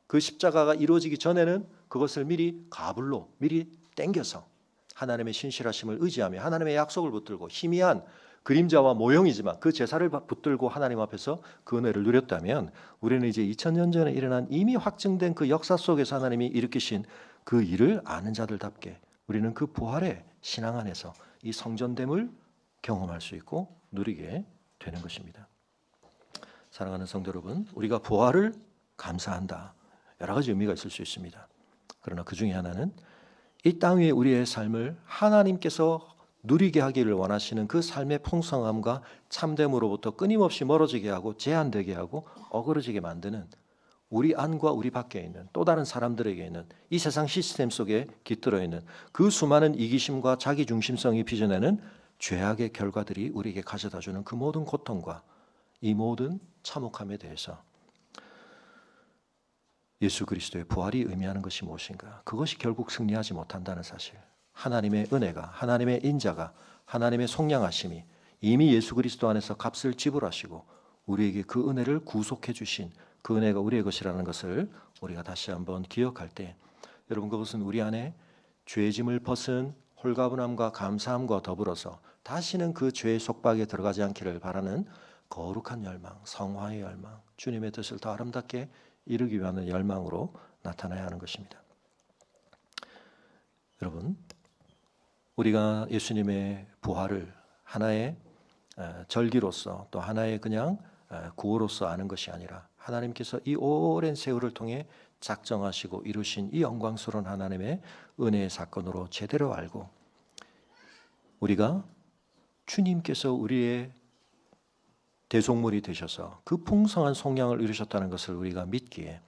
그 십자가가 이루어지기 전에는 그것을 미리 가불로 미리 땡겨서 하나님의 신실하심을 의지하며 하나님의 약속을 붙들고 희미한 그림자와 모형이지만 그 제사를 붙들고 하나님 앞에서 그 은혜를 누렸다면, 우리는 이제 2000년 전에 일어난 이미 확증된 그 역사 속에서 하나님이 일으키신 그 일을 아는 자들답게 우리는 그 부활의 신앙 안에서 이 성전됨을 경험할 수 있고 누리게 되는 것입니다. 사랑하는 성도 여러분, 우리가 부활을 감사한다. 여러 가지 의미가 있을 수 있습니다. 그러나 그 중에 하나는 이 땅 위에 우리의 삶을 하나님께서 누리게 하기를 원하시는 그 삶의 풍성함과 참됨으로부터 끊임없이 멀어지게 하고 제한되게 하고 어그러지게 만드는 우리 안과 우리 밖에 있는 또 다른 사람들에게 있는 이 세상 시스템 속에 깃들어 있는 그 수많은 이기심과 자기중심성이 빚어내는 죄악의 결과들이 우리에게 가져다주는 그 모든 고통과 이 모든 참혹함에 대해서 예수 그리스도의 부활이 의미하는 것이 무엇인가? 그것이 결국 승리하지 못한다는 사실, 하나님의 은혜가, 하나님의 인자가, 하나님의 속량하심이 이미 예수 그리스도 안에서 값을 지불하시고 우리에게 그 은혜를 구속해 주신 그 은혜가 우리의 것이라는 것을 우리가 다시 한번 기억할 때, 여러분, 그것은 우리 안에 죄짐을 벗은 홀가분함과 감사함과 더불어서 다시는 그 죄의 속박에 들어가지 않기를 바라는 거룩한 열망, 성화의 열망, 주님의 뜻을 더 아름답게 이루기 위한 열망으로 나타나야 하는 것입니다. 여러분, 우리가 예수님의 부활을 하나의 절기로서 또 하나의 그냥 구호로서 아는 것이 아니라 하나님께서 이 오랜 세월을 통해 작정하시고 이루신 이 영광스러운 하나님의 은혜의 사건으로 제대로 알고 우리가 주님께서 우리의 대속물이 되셔서 그 풍성한 속량을 이루셨다는 것을 우리가 믿기에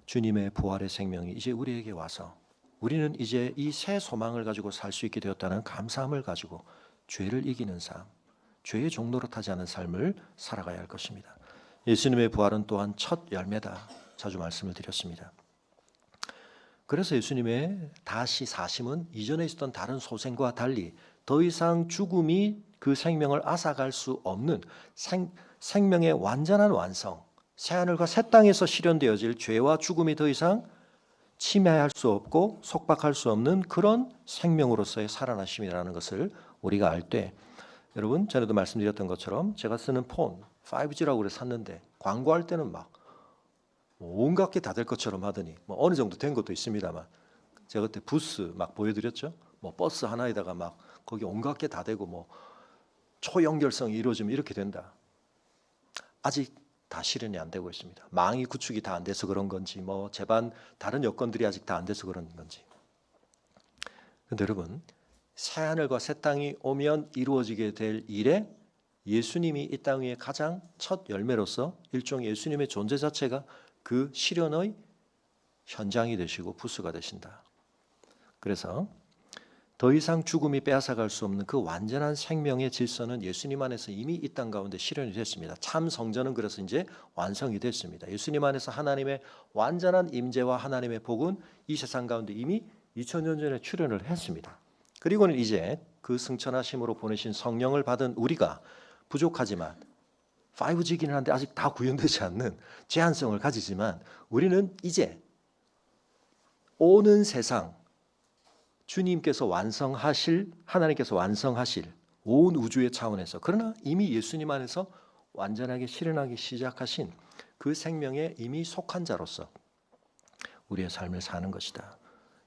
주님의 부활의 생명이 이제 우리에게 와서 우리는 이제 이 새 소망을 가지고 살 수 있게 되었다는 감사함을 가지고 죄를 이기는 삶, 죄의 종로로 타지 않은 삶을 살아가야 할 것입니다. 예수님의 부활은 또한 첫 열매다. 자주 말씀을 드렸습니다. 그래서 예수님의 다시 사심은 이전에 있었던 다른 소생과 달리 더 이상 죽음이 그 생명을 앗아갈 수 없는 생명의 완전한 완성, 새하늘과 새 땅에서 실현되어질 죄와 죽음이 더 이상 침해할 수 없고 속박할 수 없는 그런 생명으로서의 살아나심이라는 것을 우리가 알 때, 여러분 전에도 말씀드렸던 것처럼 제가 쓰는 폰 5G라고 그래 샀는데 광고할 때는 막 온갖 게 다 될 것처럼 하더니 뭐 어느 정도 된 것도 있습니다만 제가 그때 부스 막 보여드렸죠. 뭐 버스 하나에다가 막 거기 온갖 게 다 되고 뭐 초연결성이 이루어지면 이렇게 된다. 아직 다 실현이 안 되고 있습니다. 망이 구축이 다 안 돼서 그런 건지 뭐 제반 다른 여건들이 아직 다 안 돼서 그런 건지. 그런데 여러분 새하늘과 새 땅이 오면 이루어지게 될 일에 예수님이 이 땅 위에 가장 첫 열매로서 일종의 예수님의 존재 자체가 그 실현의 현장이 되시고 부수가 되신다. 그래서 더 이상 죽음이 빼앗아갈 수 없는 그 완전한 생명의 질서는 예수님 안에서 이미 이 땅 가운데 실현이 됐습니다. 참 성전은 그래서 이제 완성이 됐습니다. 예수님 안에서 하나님의 완전한 임재와 하나님의 복은 이 세상 가운데 이미 2000년 전에 출현을 했습니다. 그리고는 이제 그 승천하심으로 보내신 성령을 받은 우리가 부족하지만 5G긴 한데 아직 다 구현되지 않는 제한성을 가지지만 우리는 이제 오는 세상 주님께서 완성하실 하나님께서 완성하실 온 우주의 차원에서 그러나 이미 예수님 안에서 완전하게 실현하기 시작하신 그 생명에 이미 속한 자로서 우리의 삶을 사는 것이다.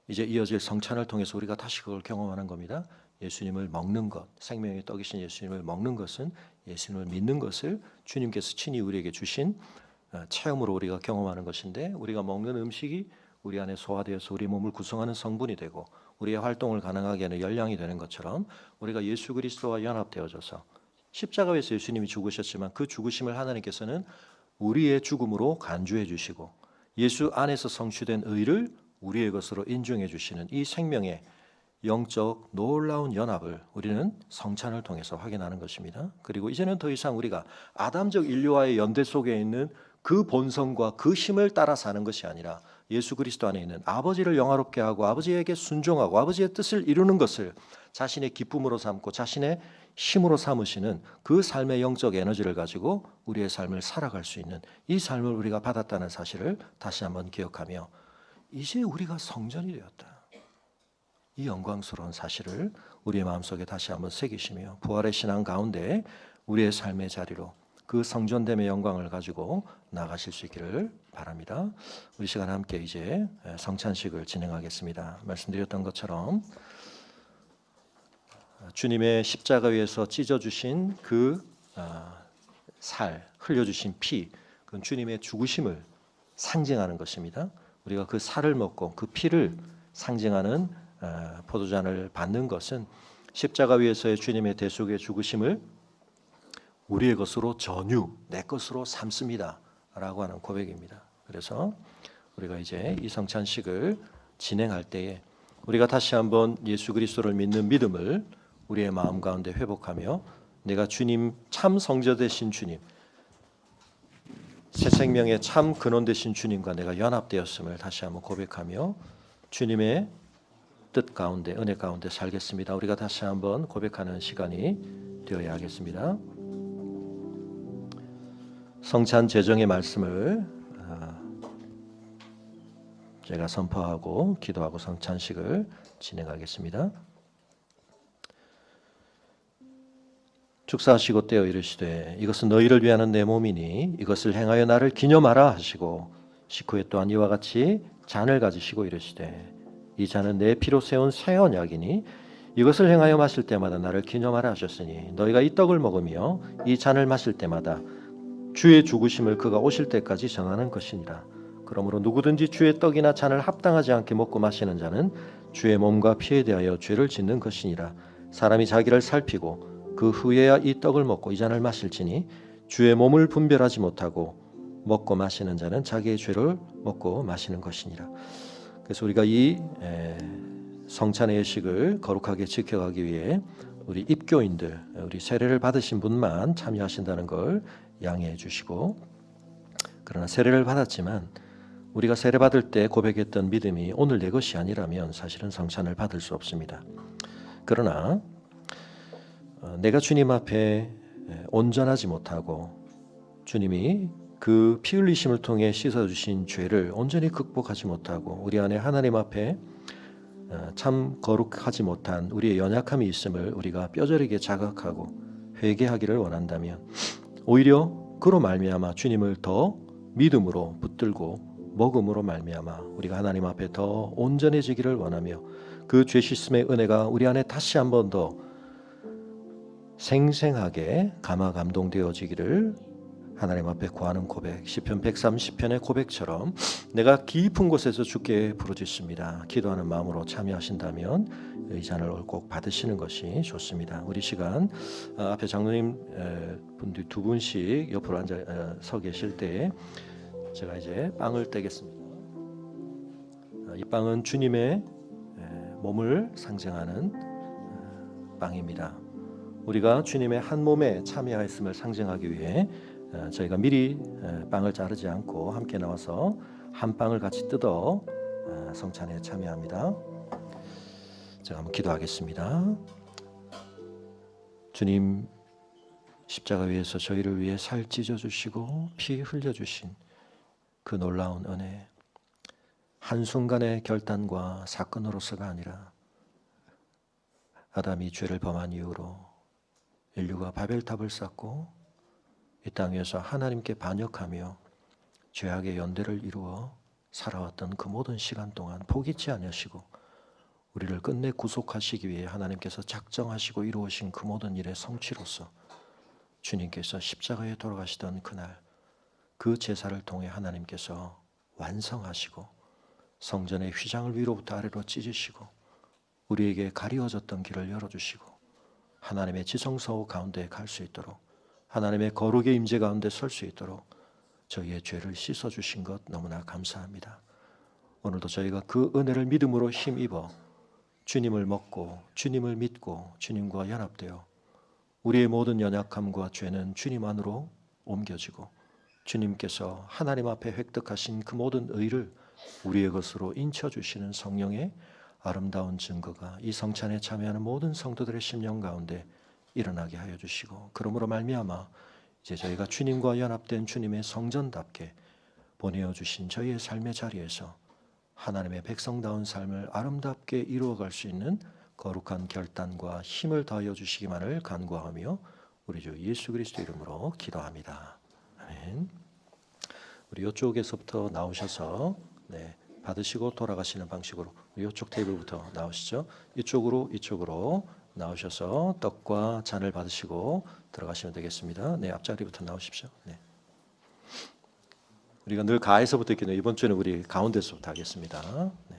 이제 이어질 성찬을 통해서 우리가 다시 그걸 경험하는 겁니다. 예수님을 먹는 것, 생명의 떡이신 예수님을 먹는 것은 예수님을 믿는 것을 주님께서 친히 우리에게 주신 체험으로 우리가 경험하는 것인데 우리가 먹는 음식이 우리 안에 소화되어서 우리 몸을 구성하는 성분이 되고 우리의 활동을 가능하게 하는 열량이 되는 것처럼 우리가 예수 그리스도와 연합되어져서 십자가에서 예수님이 죽으셨지만 그 죽으심을 하나님께서는 우리의 죽음으로 간주해 주시고 예수 안에서 성취된 의를 우리의 것으로 인정해 주시는 이 생명의 영적 놀라운 연합을 우리는 성찬을 통해서 확인하는 것입니다. 그리고 이제는 더 이상 우리가 아담적 인류와의 연대 속에 있는 그 본성과 그 힘을 따라 사는 것이 아니라 예수 그리스도 안에 있는 아버지를 영화롭게 하고 아버지에게 순종하고 아버지의 뜻을 이루는 것을 자신의 기쁨으로 삼고 자신의 힘으로 삼으시는 그 삶의 영적 에너지를 가지고 우리의 삶을 살아갈 수 있는 이 삶을 우리가 받았다는 사실을 다시 한번 기억하며 이제 우리가 성전이 되었다. 이 영광스러운 사실을 우리의 마음속에 다시 한번 새기시며 부활의 신앙 가운데 우리의 삶의 자리로 그 성전됨의 영광을 가지고 나가실 수 있기를 바랍니다. 우리 시간 함께 이제 성찬식을 진행하겠습니다. 말씀드렸던 것처럼 주님의 십자가 위에서 찢어주신 그 살, 흘려주신 피, 그건 주님의 죽으심을 상징하는 것입니다. 우리가 그 살을 먹고 그 피를 상징하는 포도잔을 받는 것은 십자가 위에서의 주님의 대속의 죽으심을 우리의 것으로 전유, 내 것으로 삼습니다 라고 하는 고백입니다. 그래서 우리가 이제 이 성찬식을 진행할 때에 우리가 다시 한번 예수 그리스도를 믿는 믿음을 우리의 마음 가운데 회복하며 내가 주님 참 성자 되신 주님, 새 생명의 참 근원 되신 주님과 내가 연합되었음을 다시 한번 고백하며 주님의 뜻 가운데 은혜 가운데 살겠습니다. 우리가 다시 한번 고백하는 시간이 되어야 하겠습니다. 성찬 제정의 말씀을 제가 선포하고 기도하고 성찬식을 진행하겠습니다. 축사하시고 떼어 이르시되 이것은 너희를 위하는 내 몸이니 이것을 행하여 나를 기념하라 하시고 식후에 또한 이와 같이 잔을 가지시고 이르시되 이 잔은 내 피로 세운 새 언약이니 이것을 행하여 마실 때마다 나를 기념하라 하셨으니 너희가 이 떡을 먹으며 이 잔을 마실 때마다 주의 죽으심을 그가 오실 때까지 전하는 것이니라. 그러므로 누구든지 주의 떡이나 잔을 합당하지 않게 먹고 마시는 자는 주의 몸과 피에 대하여 죄를 짓는 것이니라. 사람이 자기를 살피고 그 후에야 이 떡을 먹고 이 잔을 마실지니 주의 몸을 분별하지 못하고 먹고 마시는 자는 자기의 죄를 먹고 마시는 것이니라. 그래서 우리가 이 성찬의 예식을 거룩하게 지켜가기 위해 우리 입교인들, 우리 세례를 받으신 분만 참여하신다는 걸 양해해 주시고, 그러나 세례를 받았지만 우리가 세례 받을 때 고백했던 믿음이 오늘 내 것이 아니라면 사실은 성찬을 받을 수 없습니다. 그러나 내가 주님 앞에 온전하지 못하고 주님이 그 피 흘리심을 통해 씻어주신 죄를 온전히 극복하지 못하고 우리 안에 하나님 앞에 참 거룩하지 못한 우리의 연약함이 있음을 우리가 뼈저리게 자각하고 회개하기를 원한다면 오히려 그로 말미암아 주님을 더 믿음으로 붙들고 먹음으로 말미암아 우리가 하나님 앞에 더 온전해지기를 원하며 그 죄 씻음의 은혜가 우리 안에 다시 한 번 더 생생하게 감화 감동되어지기를 하나님 앞에 구하는 고백, 시편 130편의 고백처럼 내가 깊은 곳에서 주께 부르짖습니다. 기도하는 마음으로 참여하신다면 이 잔을 꼭 받으시는 것이 좋습니다. 우리 시간 앞에 장로님 분들 두 분씩 옆으로 앉아 서 계실 때 제가 이제 빵을 떼겠습니다. 이 빵은 주님의 몸을 상징하는 빵입니다. 우리가 주님의 한 몸에 참여하였음을 상징하기 위해 저희가 미리 빵을 자르지 않고 함께 나와서 한 빵을 같이 뜯어 성찬에 참여합니다. 제가 한번 기도하겠습니다. 주님, 십자가 위에서 저희를 위해 살 찢어주시고 피 흘려주신 그 놀라운 은혜, 한순간의 결단과 사건으로서가 아니라 아담이 죄를 범한 이후로 인류가 바벨탑을 쌓고 이 땅 위에서 하나님께 반역하며 죄악의 연대를 이루어 살아왔던 그 모든 시간 동안 포기치 않으시고 우리를 끝내 구속하시기 위해 하나님께서 작정하시고 이루어진 그 모든 일의 성취로서 주님께서 십자가에 돌아가시던 그날 그 제사를 통해 하나님께서 완성하시고 성전의 휘장을 위로부터 아래로 찢으시고 우리에게 가리워졌던 길을 열어주시고 하나님의 지성소 가운데 갈 수 있도록 하나님의 거룩의 임재 가운데 설 수 있도록 저희의 죄를 씻어주신 것 너무나 감사합니다. 오늘도 저희가 그 은혜를 믿음으로 힘입어 주님을 먹고 주님을 믿고 주님과 연합되어 우리의 모든 연약함과 죄는 주님 안으로 옮겨지고 주님께서 하나님 앞에 획득하신 그 모든 의를 우리의 것으로 인쳐주시는 성령의 아름다운 증거가 이 성찬에 참여하는 모든 성도들의 심령 가운데 일어나게 하여 주시고 그러므로 말미암아 이제 저희가 주님과 연합된 주님의 성전답게 보내어 주신 저희의 삶의 자리에서 하나님의 백성다운 삶을 아름답게 이루어갈 수 있는 거룩한 결단과 힘을 더하여 주시기만을 간구하며 우리 주 예수 그리스도 이름으로 기도합니다. 아멘. 우리 이쪽에서부터 나오셔서 받으시고 돌아가시는 방식으로 이쪽 테이블부터 나오시죠. 이쪽으로 나오셔서 떡과 잔을 받으시고 들어가시면 되겠습니다. 네, 앞자리부터 나오십시오. 네. 우리가 늘 가에서부터 했겠네요. 이번 주에는 우리 가운데서부터 하겠습니다. 네.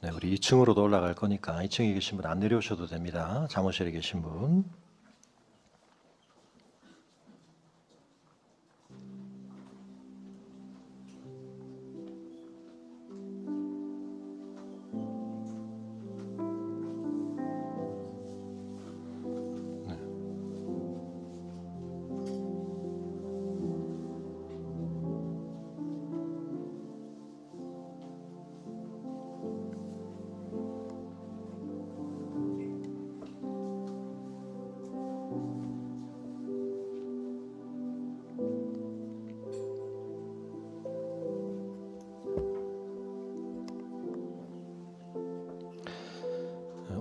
네, 우리 2층으로도 올라갈 거니까 2층에 계신 분 안 내려오셔도 됩니다. 잠옷실에 계신 분.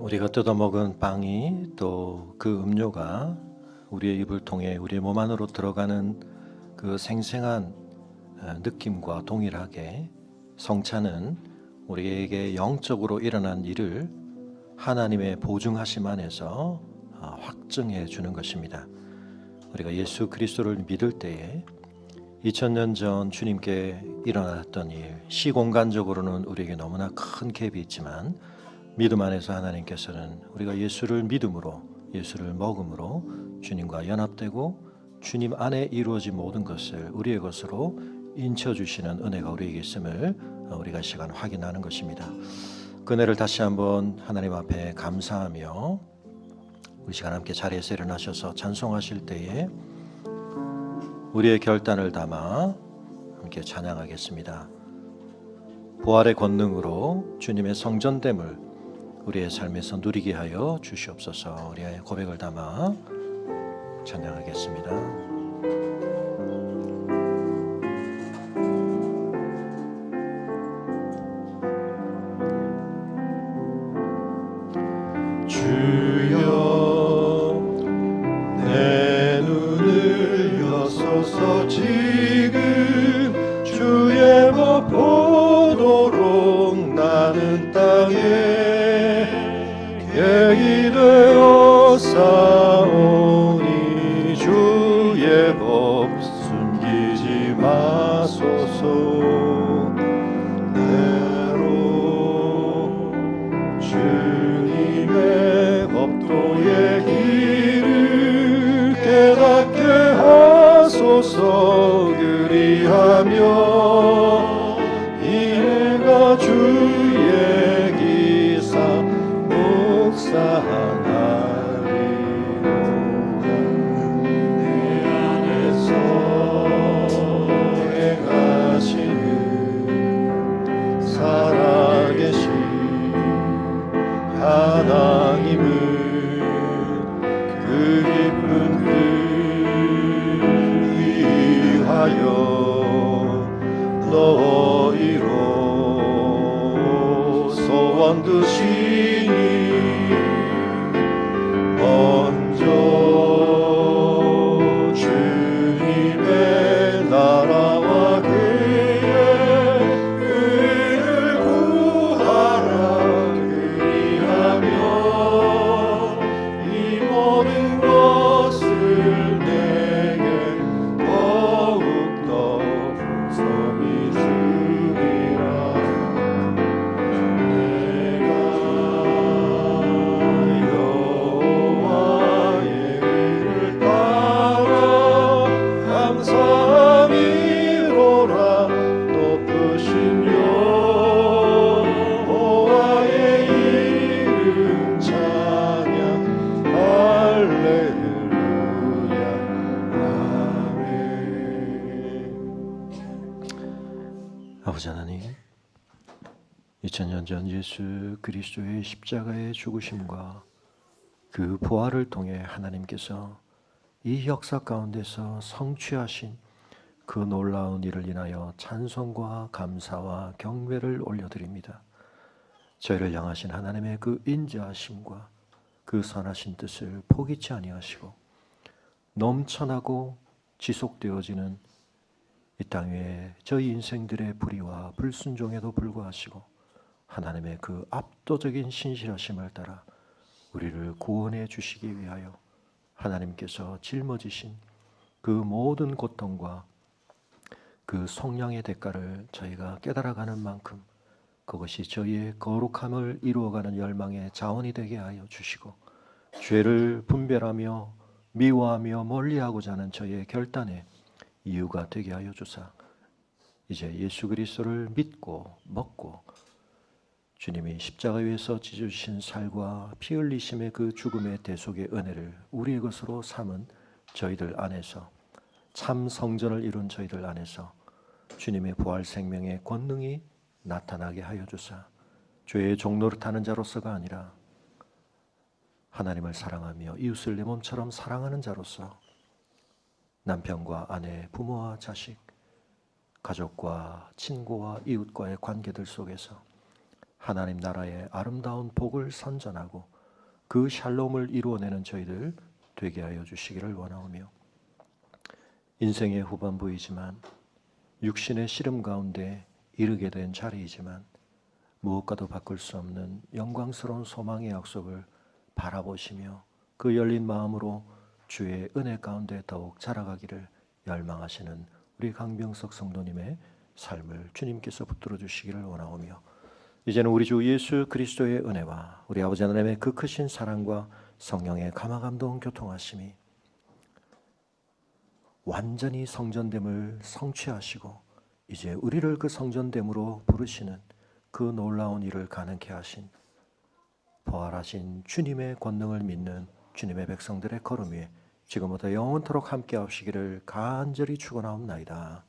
우리가 뜯어먹은 빵이 또 그 음료가 우리의 입을 통해 우리의 몸 안으로 들어가는 그 생생한 느낌과 동일하게 성찬은 우리에게 영적으로 일어난 일을 하나님의 보증하심 안에서 확증해 주는 것입니다. 우리가 예수 그리스도를 믿을 때에 2000년 전 주님께 일어났던 일, 시공간적으로는 우리에게 너무나 큰 갭이 있지만 믿음 안에서 하나님께서는 우리가 예수를 믿음으로, 예수를 먹음으로 주님과 연합되고 주님 안에 이루어진 모든 것을 우리의 것으로 인쳐주시는 은혜가 우리에게 있음을 우리가 시간 확인하는 것입니다. 그 은혜를 다시 한번 하나님 앞에 감사하며 우리 시간 함께 자리에서 일어나셔서 찬송하실 때에 우리의 결단을 담아 함께 찬양하겠습니다. 부활의 권능으로 주님의 성전됨을 우리의 삶에서 누리게 하여 주시옵소서. 우리의 고백을 담아 찬양하겠습니다. 주여 내 눈을 여소서. 지금 주의 법 보도록 나는 땅에 객이 되어 싸우니 주의 법 숨기지 마소서. 내로 주님의 법도의 길을 깨닫게 하소서. 그리하며 이해가 주의 기사 묵상하리로다. 내 안에서 행하시는 살아계신 하나님은 그 깊은 뜻 위하여 너희로 소원 두시니 먼저 주님의 나라와 그의 의를 구하라. 그리하며 이 모든 것을 내게 더욱더 풍성히 주리라. 내가 여호와의 의를 따라 감사함이로라. 높으신 여호와의 이름 찬양. 할렐루야. 아멘. 아버지 하나님, 2000년 전 예수 그리스도의 십자가의 죽으심과 그 부활을 통해 하나님께서 이 역사 가운데서 성취하신 그 놀라운 일을 인하여 찬송과 감사와 경배를 올려드립니다. 저희를 향하신 하나님의 그 인자하심과 그 선하신 뜻을 포기치 아니하시고 넘쳐나고 지속되어지는 이 땅 위에 저희 인생들의 불의와 불순종에도 불구하시고 하나님의 그 압도적인 신실하심을 따라 우리를 구원해 주시기 위하여 하나님께서 짊어지신 그 모든 고통과 그 속량의 대가를 저희가 깨달아가는 만큼 그것이 저희의 거룩함을 이루어가는 열망의 자원이 되게 하여 주시고 죄를 분별하며 미워하며 멀리하고자 하는 저희의 결단의 이유가 되게 하여 주사 이제 예수 그리스도를 믿고 먹고 주님이 십자가 위에서 찢어주신 살과 피 흘리심의 그 죽음의 대속의 은혜를 우리의 것으로 삼은 저희들 안에서 참 성전을 이룬 저희들 안에서 주님의 부활 생명의 권능이 나타나게 하여 주사 죄의 종노릇하는 자로서가 아니라 하나님을 사랑하며 이웃을 내 몸처럼 사랑하는 자로서 남편과 아내, 부모와 자식, 가족과 친구와 이웃과의 관계들 속에서 하나님 나라의 아름다운 복을 선전하고 그 샬롬을 이루어내는 저희들 되게 하여 주시기를 원하오며 인생의 후반부이지만 육신의 시름 가운데 이르게 된 자리이지만 무엇과도 바꿀 수 없는 영광스러운 소망의 약속을 바라보시며 그 열린 마음으로 주의 은혜 가운데 더욱 자라가기를 열망하시는 우리 강병석 성도님의 삶을 주님께서 붙들어 주시기를 원하오며 이제는 우리 주 예수 그리스도의 은혜와 우리 아버지 하나님의 그 크신 사랑과 성령의 감화감동 교통하심이 완전히 성전됨을 성취하시고 이제 우리를 그 성전됨으로 부르시는 그 놀라운 일을 가능케 하신 부활하신 주님의 권능을 믿는 주님의 백성들의 걸음 위에 지금부터 영원토록 함께 하시기를 간절히 축원하옵나이다.